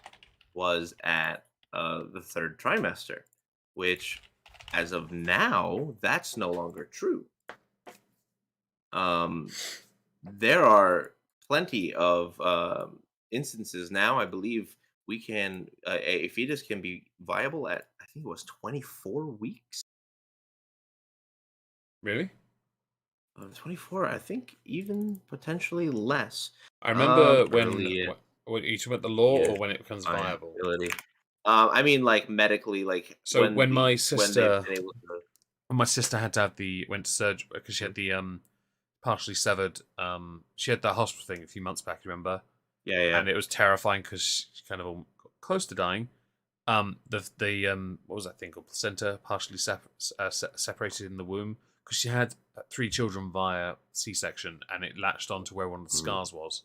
was at the third trimester, which, as of now, that's no longer true. Um, there are plenty of instances now. I believe we can a fetus can be viable at, I think it was 24 weeks. Really? 24, I think even potentially less. I remember Early, when you talk about the law fetus or when it becomes viable. viability. I mean, like medically, like So when they've been able to. when my sister had to have the went to surgery because she Mhm. had the partially severed she had that hospital thing a few months back, you remember? Yeah, yeah. And it was terrifying because she kind of got close to dying. The what was that thing called, placenta, partially separated in the womb, because she had three children via C-section, and it latched onto where one of the Mhm, scars was.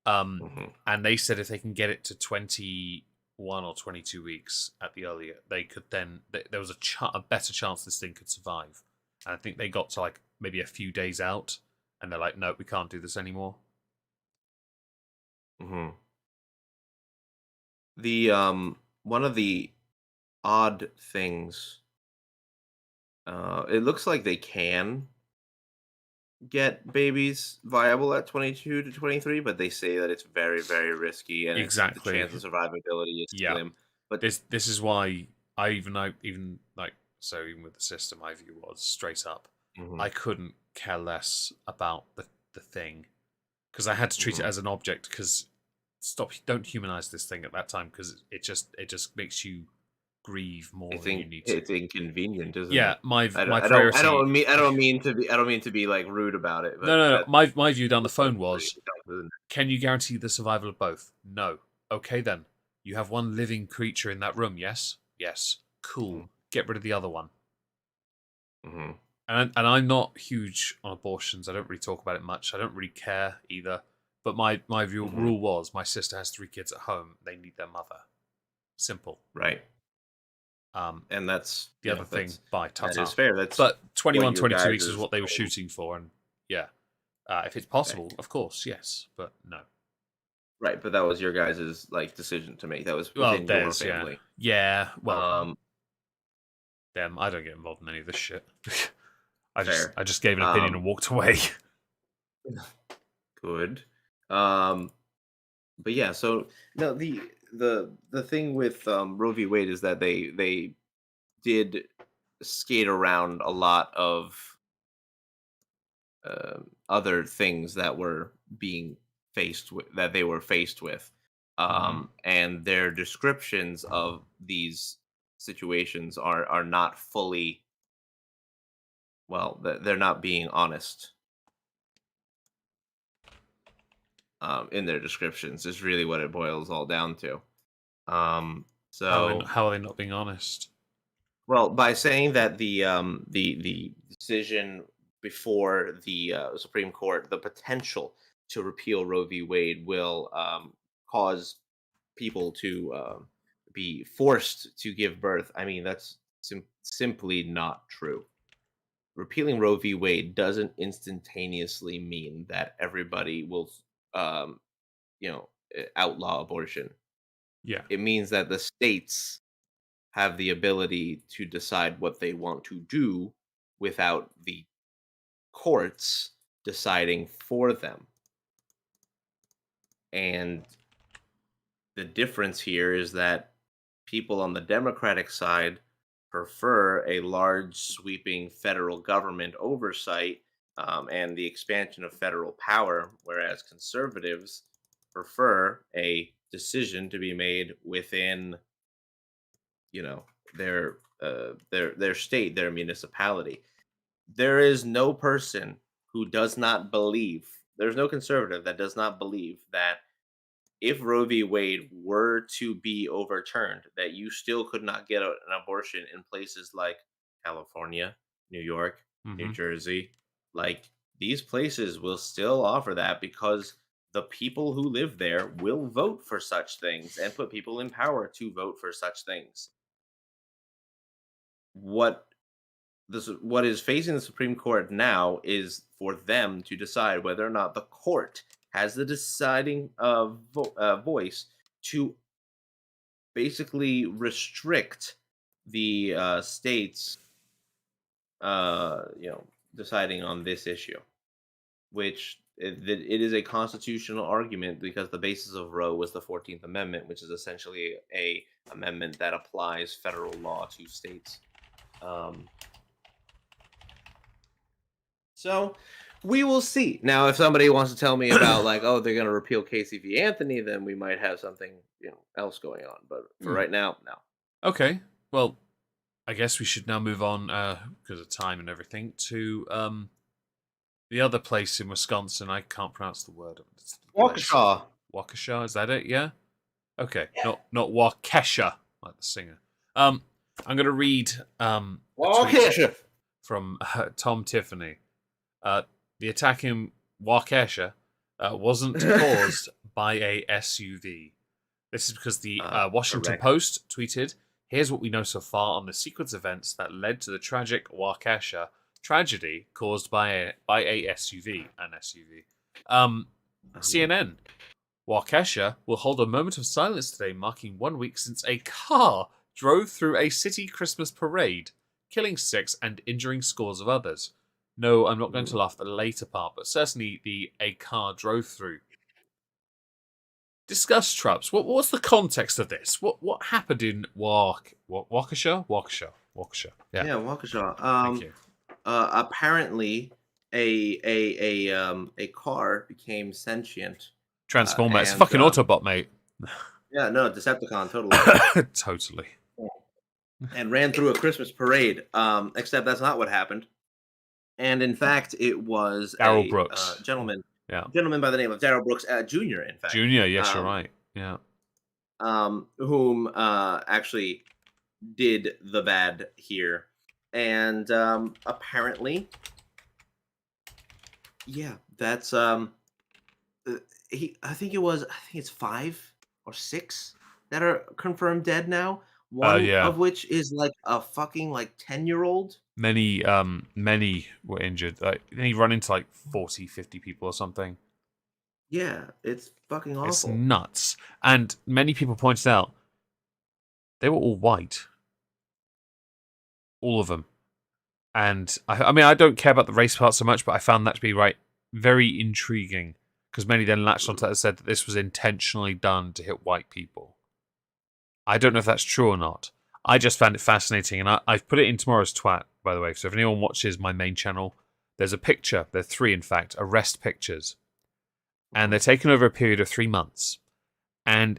Um, mhm. and they said if they can get it to 21 or 22 weeks at the earlier, they could then there was a better chance this thing could survive. And I think they got to like maybe a few days out, and they're like, no, we can't do this anymore. Mhm. The one of the odd things, it looks like they can get babies viable at 22 to 23, but they say that it's very, very risky and it's the Exactly. chance of survivability is Yeah. slim. But This is why I even like, so even with the system, my view was straight up, mhm, I couldn't care less about the thing because I had to treat it mhm. as an object. Because don't humanize this thing at that time, because it just makes you grieve more than you need to. It's inconvenient, isn't Yeah, it? my priority. I don't mean to be like rude about it, No, but no, no. that My view down the phone ultimately was, it does, isn't can you guarantee the survival of both? No. Okay then. You have one living creature in that room, yes? Yes. it? Cool. Mhm, Get rid of the other one. mhm, And I'm not huge on abortions. I don't really talk about it much. I don't really care either. But my view, mhm. rule was, my sister has three kids at home. They need their mother. Simple. Right, Um, and that's the other thing, bye, that is ta-ta. fair. That's But what 21, your 22 guys' weeks is what they were goal. shooting for. And yeah, if it's Okay. possible, of course, yes. But no. Right, but that was your guys' like decision to make. That was Well, within your there's, yeah. family. Yeah, well, Um, damn, I don't get involved in any of this shit. Fair. I just gave an opinion Um, and walked away. Good. Um, but yeah, so no, the thing with Roe v. Wade is that they did skate around a lot of other things that were being faced with that they were faced with, Hmm. and their descriptions of these situations are not fully, well, they're not being honest in their descriptions is really what it boils all down to. So, How are they not being honest? well, by saying that the decision before the Supreme Court, the potential to repeal Roe v. Wade will cause people to be forced to give birth. I mean, that's simply not true. Repealing Roe v. Wade doesn't instantaneously mean that everybody will, um, outlaw abortion. Yeah. It means that the states have the ability to decide what they want to do without the courts deciding for them. And the difference here is that people on the Democratic side prefer a large, sweeping federal government oversight and the expansion of federal power, whereas conservatives prefer a decision to be made within, you know, their state, their municipality. There is no person who does not believe, there's no conservative that does not believe that if Roe v. Wade were to be overturned, that you still could not get an abortion in places like California, New York, New Hmm. Jersey. Like, these places will still offer that because the people who live there will vote for such things and put people in power to vote for such things. What what is facing the Supreme Court now is for them to decide whether or not the court has the deciding voice to basically restrict the states, you know, deciding on this issue, which it is a constitutional argument because the basis of Roe was the 14th Amendment, which is essentially a amendment that applies federal law to states. Um, So we will see. Now, if somebody wants to tell me about like, oh, they're going to repeal Casey v. Anthony, then we might have something else going on. But for Hmm. right now, no. Okay. Well, I guess we should now move on because of time and everything to the other place in Wisconsin. I can't pronounce the word. It's the place. Waukesha. Waukesha, is that it? Yeah. Okay. Yeah. Not Waukesha like the singer. I'm gonna read a tweet Waukesha. from Tom Tiffany. Uh, the attack in Waukesha wasn't caused by a SUV. This is because the Washington Correct. Post tweeted, "Here's what we know so far on the sequence of events that led to the tragic Waukesha tragedy caused by a SUV, an SUV." CNN, Waukesha will hold a moment of silence today, marking 1 week since a car drove through a city Christmas parade, killing 6 and injuring scores of others. No, I'm not going to laugh at the later part, but certainly the a car drove through. Discuss Traps. What's the context of this? What happened in Waukesha? Waukesha. Yeah. Yeah, Waukesha. Thank you. Apparently, a car became sentient. Transformer. It's a And fucking Autobot, mate. Yeah, no, Decepticon, totally. Totally. And ran through a Christmas parade. Except that's not what happened. And in fact, it was Daryl a Brooks. gentleman, Yeah. by the name of Daryl Brooks Jr. In fact, Junior. Yes, you're right. Yeah. whom actually did the bad here, and apparently, yeah, that's he. I think it's 5 or 6 that are confirmed dead now. One Yeah. of which is like a fucking like 10-year-old. Many were injured. He run into like 40, 50 people or something. Yeah, it's fucking awful. It's nuts. And many people pointed out they were all white. All of them. And I mean, I don't care about the race part so much, but I found that to be very intriguing because many then latched onto that and said that this was intentionally done to hit white people. I don't know if that's true or not. I just found it fascinating, and I've put it in tomorrow's twat, by the way. So if anyone watches my main channel, there's a picture. There are 3, in fact, arrest pictures, and they're taken over a period of 3 months. And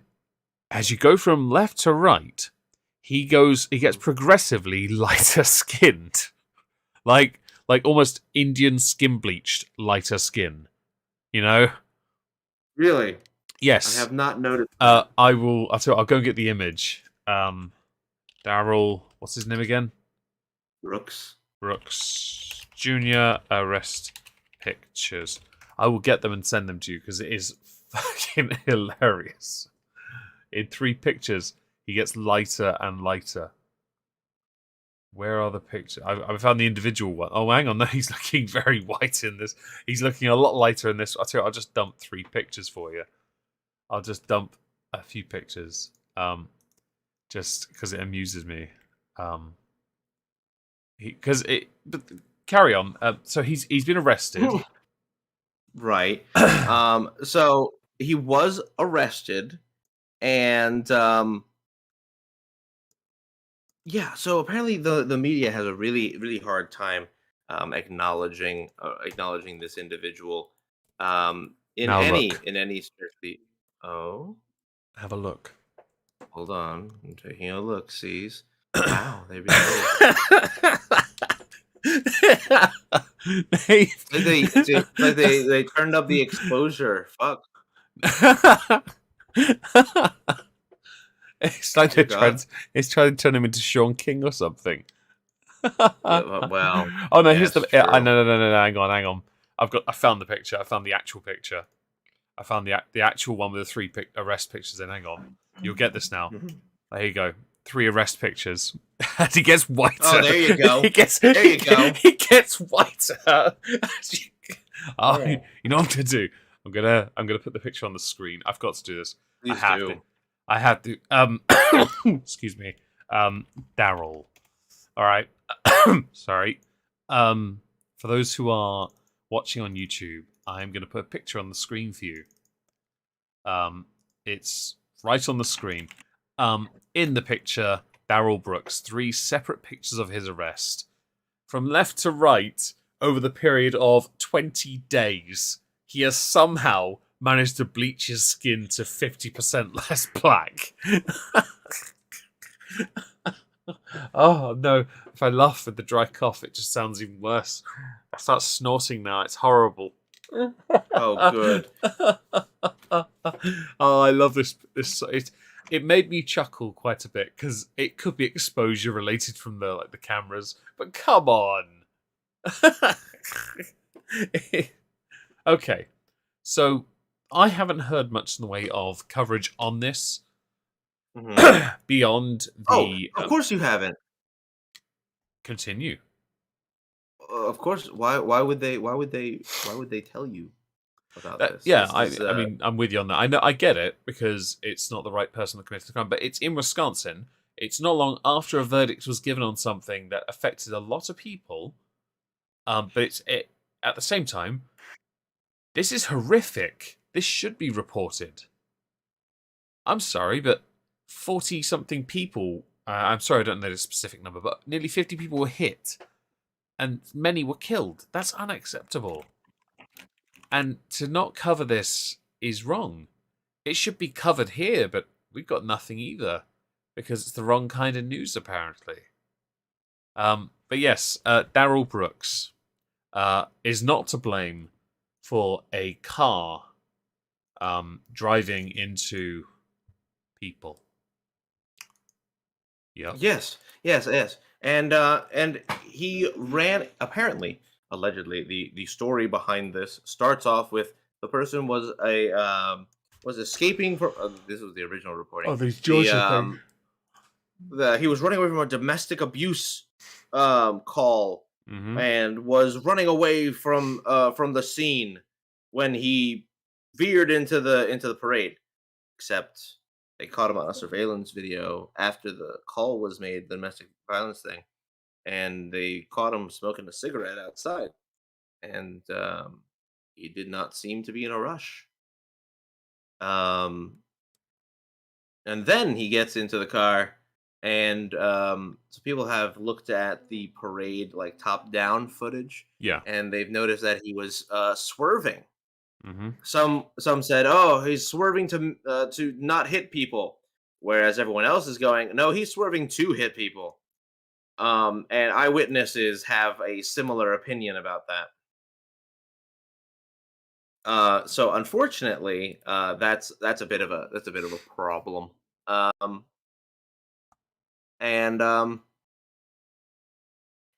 as you go from left to right, he gets progressively lighter skinned. Like almost Indian skin bleached lighter skin, you know? Really? Yes. I have not noticed. I'll tell you what, I'll go and get the image. Daryl, what's his name again? Brooks Junior arrest pictures. I will get them and send them to you because it is fucking hilarious. In 3 pictures, he gets lighter and lighter. Where are the pictures? I found the individual one. Oh, hang on. No, he's looking very white in this. He's looking a lot lighter in this. I'll tell you, I'll just dump 3 pictures for you. I'll just dump a few pictures. Just because it amuses me. But carry on. So he's been arrested. Right. So he was arrested, and yeah. So apparently the media has a really hard time acknowledging this individual in Now any look. strictly. Oh, Have a look. hold on. I'm taking a look. Sees. Wow, there we go. They- They turned up the exposure. Fuck. It's like Dear God. it's trying to turn him into Sean King or something. Well, Oh no, here's yes, the. true. No. Hang on. I found the picture. I found the actual picture. I found the actual one with the three arrest pictures in. Hang on, you'll get this now. Mhm. There you go. 3 arrest pictures. As he gets whiter. Oh, there you go. There you go. He gets whiter. Oh, Oh, you know what I'm gonna do? I'm gonna put the picture on the screen. I've got to do this. please do. I have to. Excuse me. Daryl. All right. Sorry. For those who are watching on YouTube, I'm gonna put a picture on the screen for you. It's right on the screen. In the picture, Daryl Brooks, 3 separate pictures of his arrest. From left to right, over the period of 20 days, he has somehow managed to bleach his skin to 50% less black. Oh no, if I laugh with the dry cough, it just sounds even worse. I start snorting now, it's horrible. Oh, good. Oh, I love this. It made me chuckle quite a bit because it could be exposure related from the cameras, but come on. Okay, so I haven't heard much in the way of coverage on this Mhm. beyond Oh, the of course you haven't. continue. Of course. Why would they? Why would they tell you about this? Yeah, This is. I mean, I'm with you on that. I know, I get it because it's not the right person that committed the crime, but it's in Wisconsin. It's not long after a verdict was given on something that affected a lot of people. But at the same time, this is horrific. This should be reported. I'm sorry, but 40 something people. I'm sorry, I don't know the specific number, but nearly 50 people were hit, and many were killed. That's unacceptable. And to not cover this is wrong. It should be covered here, but we've got nothing either because it's the wrong kind of news, apparently. But yes, Daryl Brooks is not to blame for a car driving into people. Yep. Yes. And he ran. Apparently, allegedly, the story behind this starts off with the person was escaping from. This was the original reporting. Oh, these The Georgia thing. he was running away from a domestic abuse call Mm-hmm. and was running away from the scene when he veered into the parade. Except they caught him on a surveillance video after the call was made, the domestic violence thing, and they caught him smoking a cigarette outside, and he did not seem to be in a rush. Um, and then he gets into the car, and so people have looked at the parade like top down footage, Yeah. and they've noticed that he was swerving. Mm-hmm. Some said, "Oh, he's swerving to not hit people," whereas everyone else is going, "No, he's swerving to hit people." And eyewitnesses have a similar opinion about that. So unfortunately, that's a bit of a problem. Um, and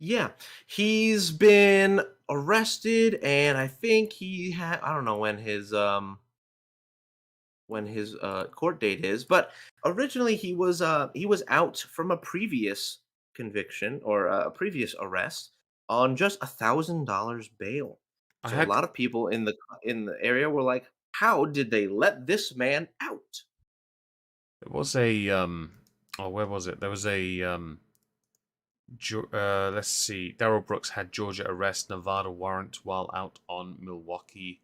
Yeah, he's been arrested, and I think he had. I don't know when his court date is, but originally he was out from a previous conviction or a previous arrest on just $1,000 bail. I So a had lot of people in the area were like, "How did they let this man out?" There was a oh, where was it? There was a let's see. Daryl Brooks had Georgia arrest Nevada warrant while out on Milwaukee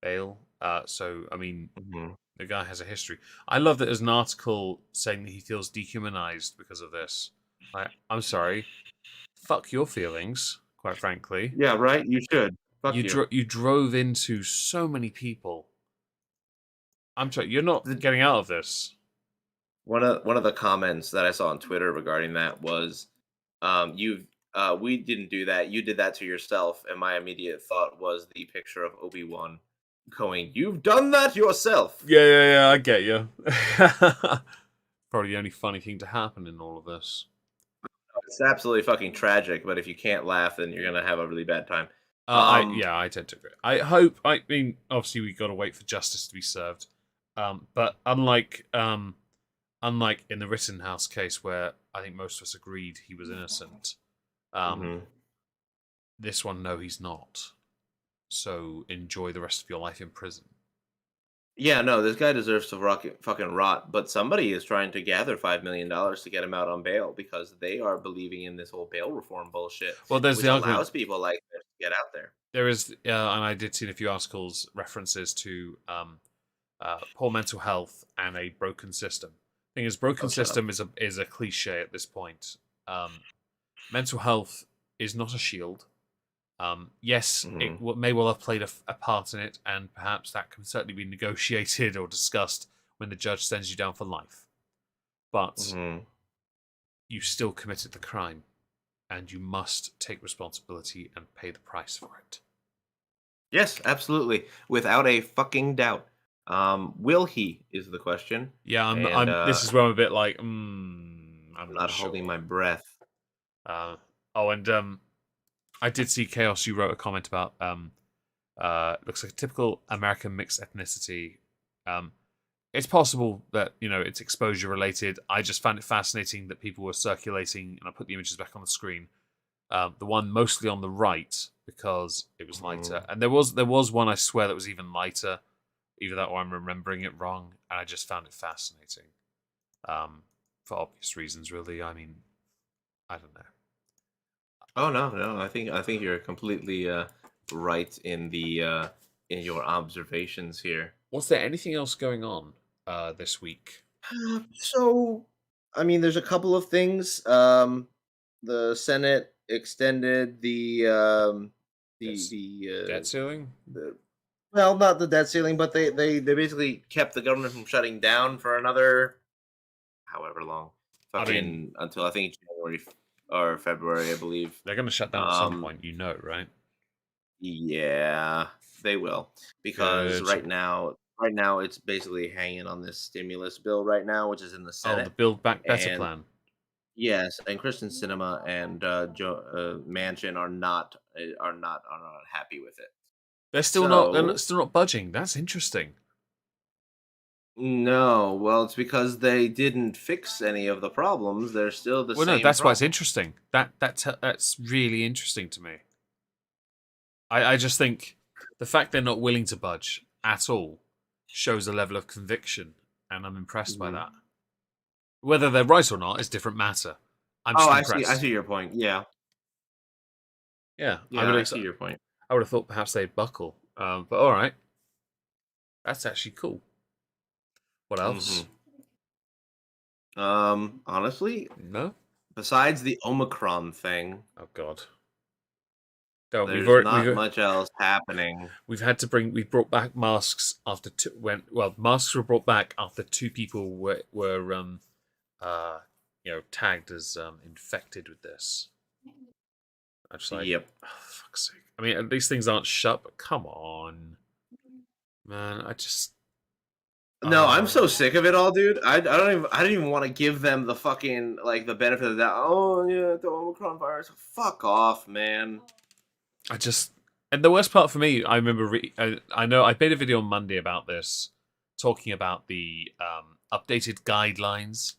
bail. So I mean, Mhm. the guy has a history. I love that there's an article saying that he feels dehumanized because of this. I'm sorry. Fuck your feelings, quite frankly. Yeah, right. You should. Fuck you. You drove into so many people. I'm sorry. You're not The getting out of this. one of the comments that I saw on Twitter regarding that was, "You've We didn't do that. You did that to yourself. And my immediate thought was the picture of Obi-Wan going, "You've done that yourself." Yeah, I get you. Probably the only funny thing to happen in all of this. It's absolutely fucking tragic, but if you can't laugh, then you're gonna have a really bad time. Um, I tend to agree. I hope. I mean, obviously, we got to wait for justice to be served. But unlike in the Rittenhouse case, where I think most of us agreed he was innocent, um, mhm. this one, no, he's not. So enjoy the rest of your life in prison. Yeah, no, this guy deserves to fucking rot. But somebody is trying to gather $5 million to get him out on bail because they are believing in this whole bail reform bullshit, Well, there's the which argument. allows people like this to get out there. There is, and I did see in a few articles references to poor mental health and a broken system. Thing is, broken Oh, shut up. system is a cliche at this point. Mental health is not a shield. Yes, it Hmm. may well have played a part in it, and perhaps that can certainly be negotiated or discussed when the judge sends you down for life. But Hmm. you still committed the crime, and you must take responsibility and pay the price for it. Yes, absolutely, without a fucking doubt. Will he is the question, Yeah, and This is where I'm a bit like, I'm I'm not not holding my sure. breath. Oh, and I did see Chaos. You wrote a comment about looks like a typical American mixed ethnicity. Um, it's possible that it's exposure related. I just found it fascinating that people were circulating, and I put the images back on the screen. The one mostly on the right because it was lighter, Mhm. and there was one I swear that was even lighter. Either that or I'm remembering it wrong, and I just found it fascinating. For obvious reasons, really. I mean, I don't know. Oh no, no, I think you're completely right in your observations here. Was there anything else going on this week? So, I mean, there's a couple of things. The Senate extended This the debt ceiling? the well, not the debt ceiling, but they basically kept the government from shutting down for another however long, I mean, fucking until I think January or February, I believe. they're going to shut down at some Um, point, right? yeah, they will because Good. right now it's basically hanging on this stimulus bill right now, which is in the Oh, the Senate. Build Back Better And plan. yes, and Kristen Cinema and Manchin are not happy with it. They're So still not budging. That's interesting. no, well, it's because they didn't fix any of the problems. They're still the Well, no, same that's why it's problems. interesting. That's really interesting to me. I just think the fact they're not willing to budge at all shows a level of conviction, and I'm impressed by Mhm. that. Whether they're right or not is a different matter. I'm Oh, just I impressed. see your point. Yeah, Yeah, yeah, I see your point. I would have thought perhaps they'd buckle. But all right, that's actually cool. What else? Hmm. Honestly, No. besides the Omicron thing, Oh God. Don't there's not much else happening. we've brought back masks after masks were brought back after two people were uh tagged as infected with this. I'm just like, Yep. oh, fuck's sake. I mean, at least things aren't shut, but come on, man. No, I'm so Oh, sick of it all, dude. I don't even want to give them the fucking like the benefit of that. Oh yeah, the Omicron virus. Fuck off, man. I just and the worst part for me, I remember. I know I made a video on Monday about this, talking about the updated guidelines,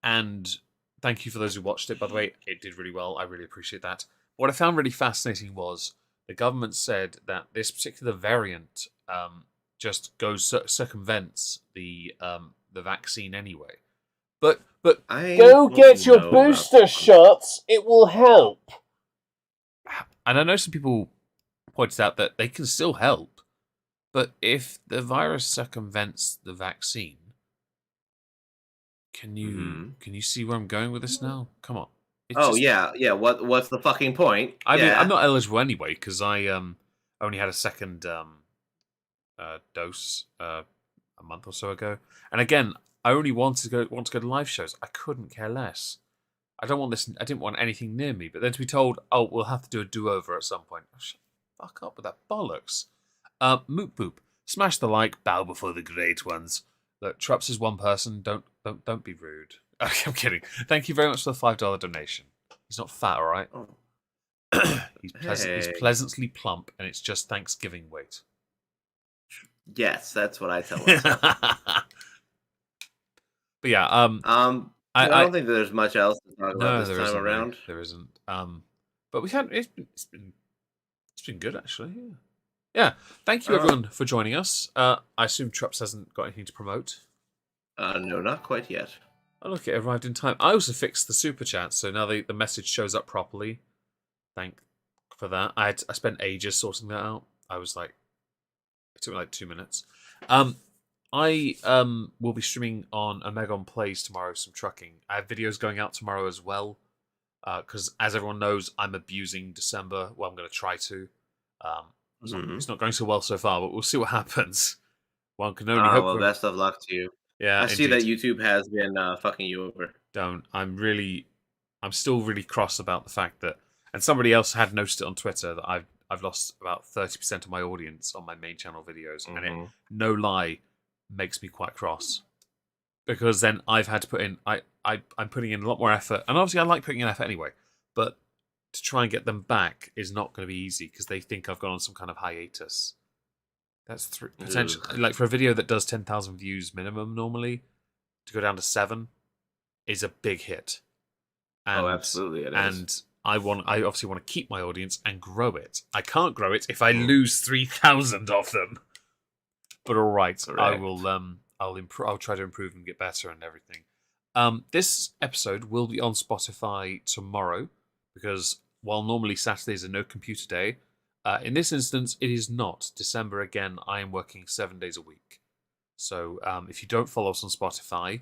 and thank you for those who watched it. By the way, it did really well. I really appreciate that. What I found really fascinating was the government said that this particular variant just circumvents the vaccine anyway. But I go don't get your know about booster that one. shots. It will help. And I know some people pointed out that they can still help, but if the virus circumvents the vaccine, Hmm. can you see where I'm going with this now? Come on, it's Oh just. yeah, yeah. What's the fucking point? I mean, I'm Yeah. not eligible anyway because I only had a second dose a month or so ago, and again, I only want to go to live shows. I couldn't care less. I don't want this. I didn't want anything near me. But then to be told, oh, we'll have to do a do-over at some point. Oh, shut the fuck up with that bollocks. Moot poop. Smash the like. Bow before the great ones. Look, Trups is one person. Don't be rude. Okay, I'm kidding. Thank you very much for the $5 donation. He's not fat, all right. Oh. He's pleasantly plump, and it's just Thanksgiving weight. Yes, that's what I tell myself. But yeah, I don't think there's much else to talk about this time around. Really. There isn't. But we had it's been good actually. Yeah. Thank you everyone for joining us. I assume Trups hasn't got anything to promote. No, not quite yet. Oh look, it arrived in time. I also fixed the super chat, so now the message shows up properly. Thank for that. I spent ages sorting that out. I was like, it took me like 2 minutes. I will be streaming on Omegon Plays tomorrow, some trucking. I have videos going out tomorrow as well. Because as everyone knows, I'm abusing December. Well, I'm going to try to. It's not going so well so far, but we'll see what happens. One can only hope. Well, best of luck to you. Yeah, I see that YouTube has been fucking you over. Don't. I'm still really cross about the fact that, and somebody else had noticed it on Twitter, that I've lost about 30% of my audience on my main channel videos, and it, no lie, makes me quite cross, because then I've had to put in I'm putting in a lot more effort, and obviously I like putting in effort anyway, but to try and get them back is not going to be easy because they think I've gone on some kind of hiatus. That's potentially like for a video that does 10,000 views minimum normally, to go down to 7 is a big hit. And, absolutely, it is. And I obviously want to keep my audience and grow it. I can't grow it if I lose 3,000 of them. But all right, I will. I'll try to improve and get better and everything. This episode will be on Spotify tomorrow because while normally Saturdays are no computer day, in this instance it is not. December again, I am working 7 days a week. So if you don't follow us on Spotify,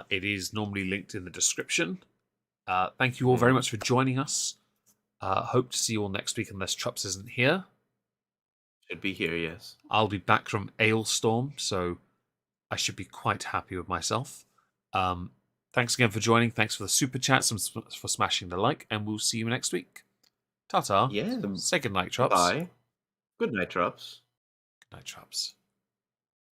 it is normally linked in the description. Thank you all very much for joining us. Hope to see you all next week unless Trups isn't here. Should be here, yes. I'll be back from Ailstorm, so I should be quite happy with myself. Thanks again for joining. Thanks for the super chats and for smashing the like, and we'll see you next week. Ta-ta. Yeah. Say good night, Trups. Bye. Good night, Trups. Good night, Trups.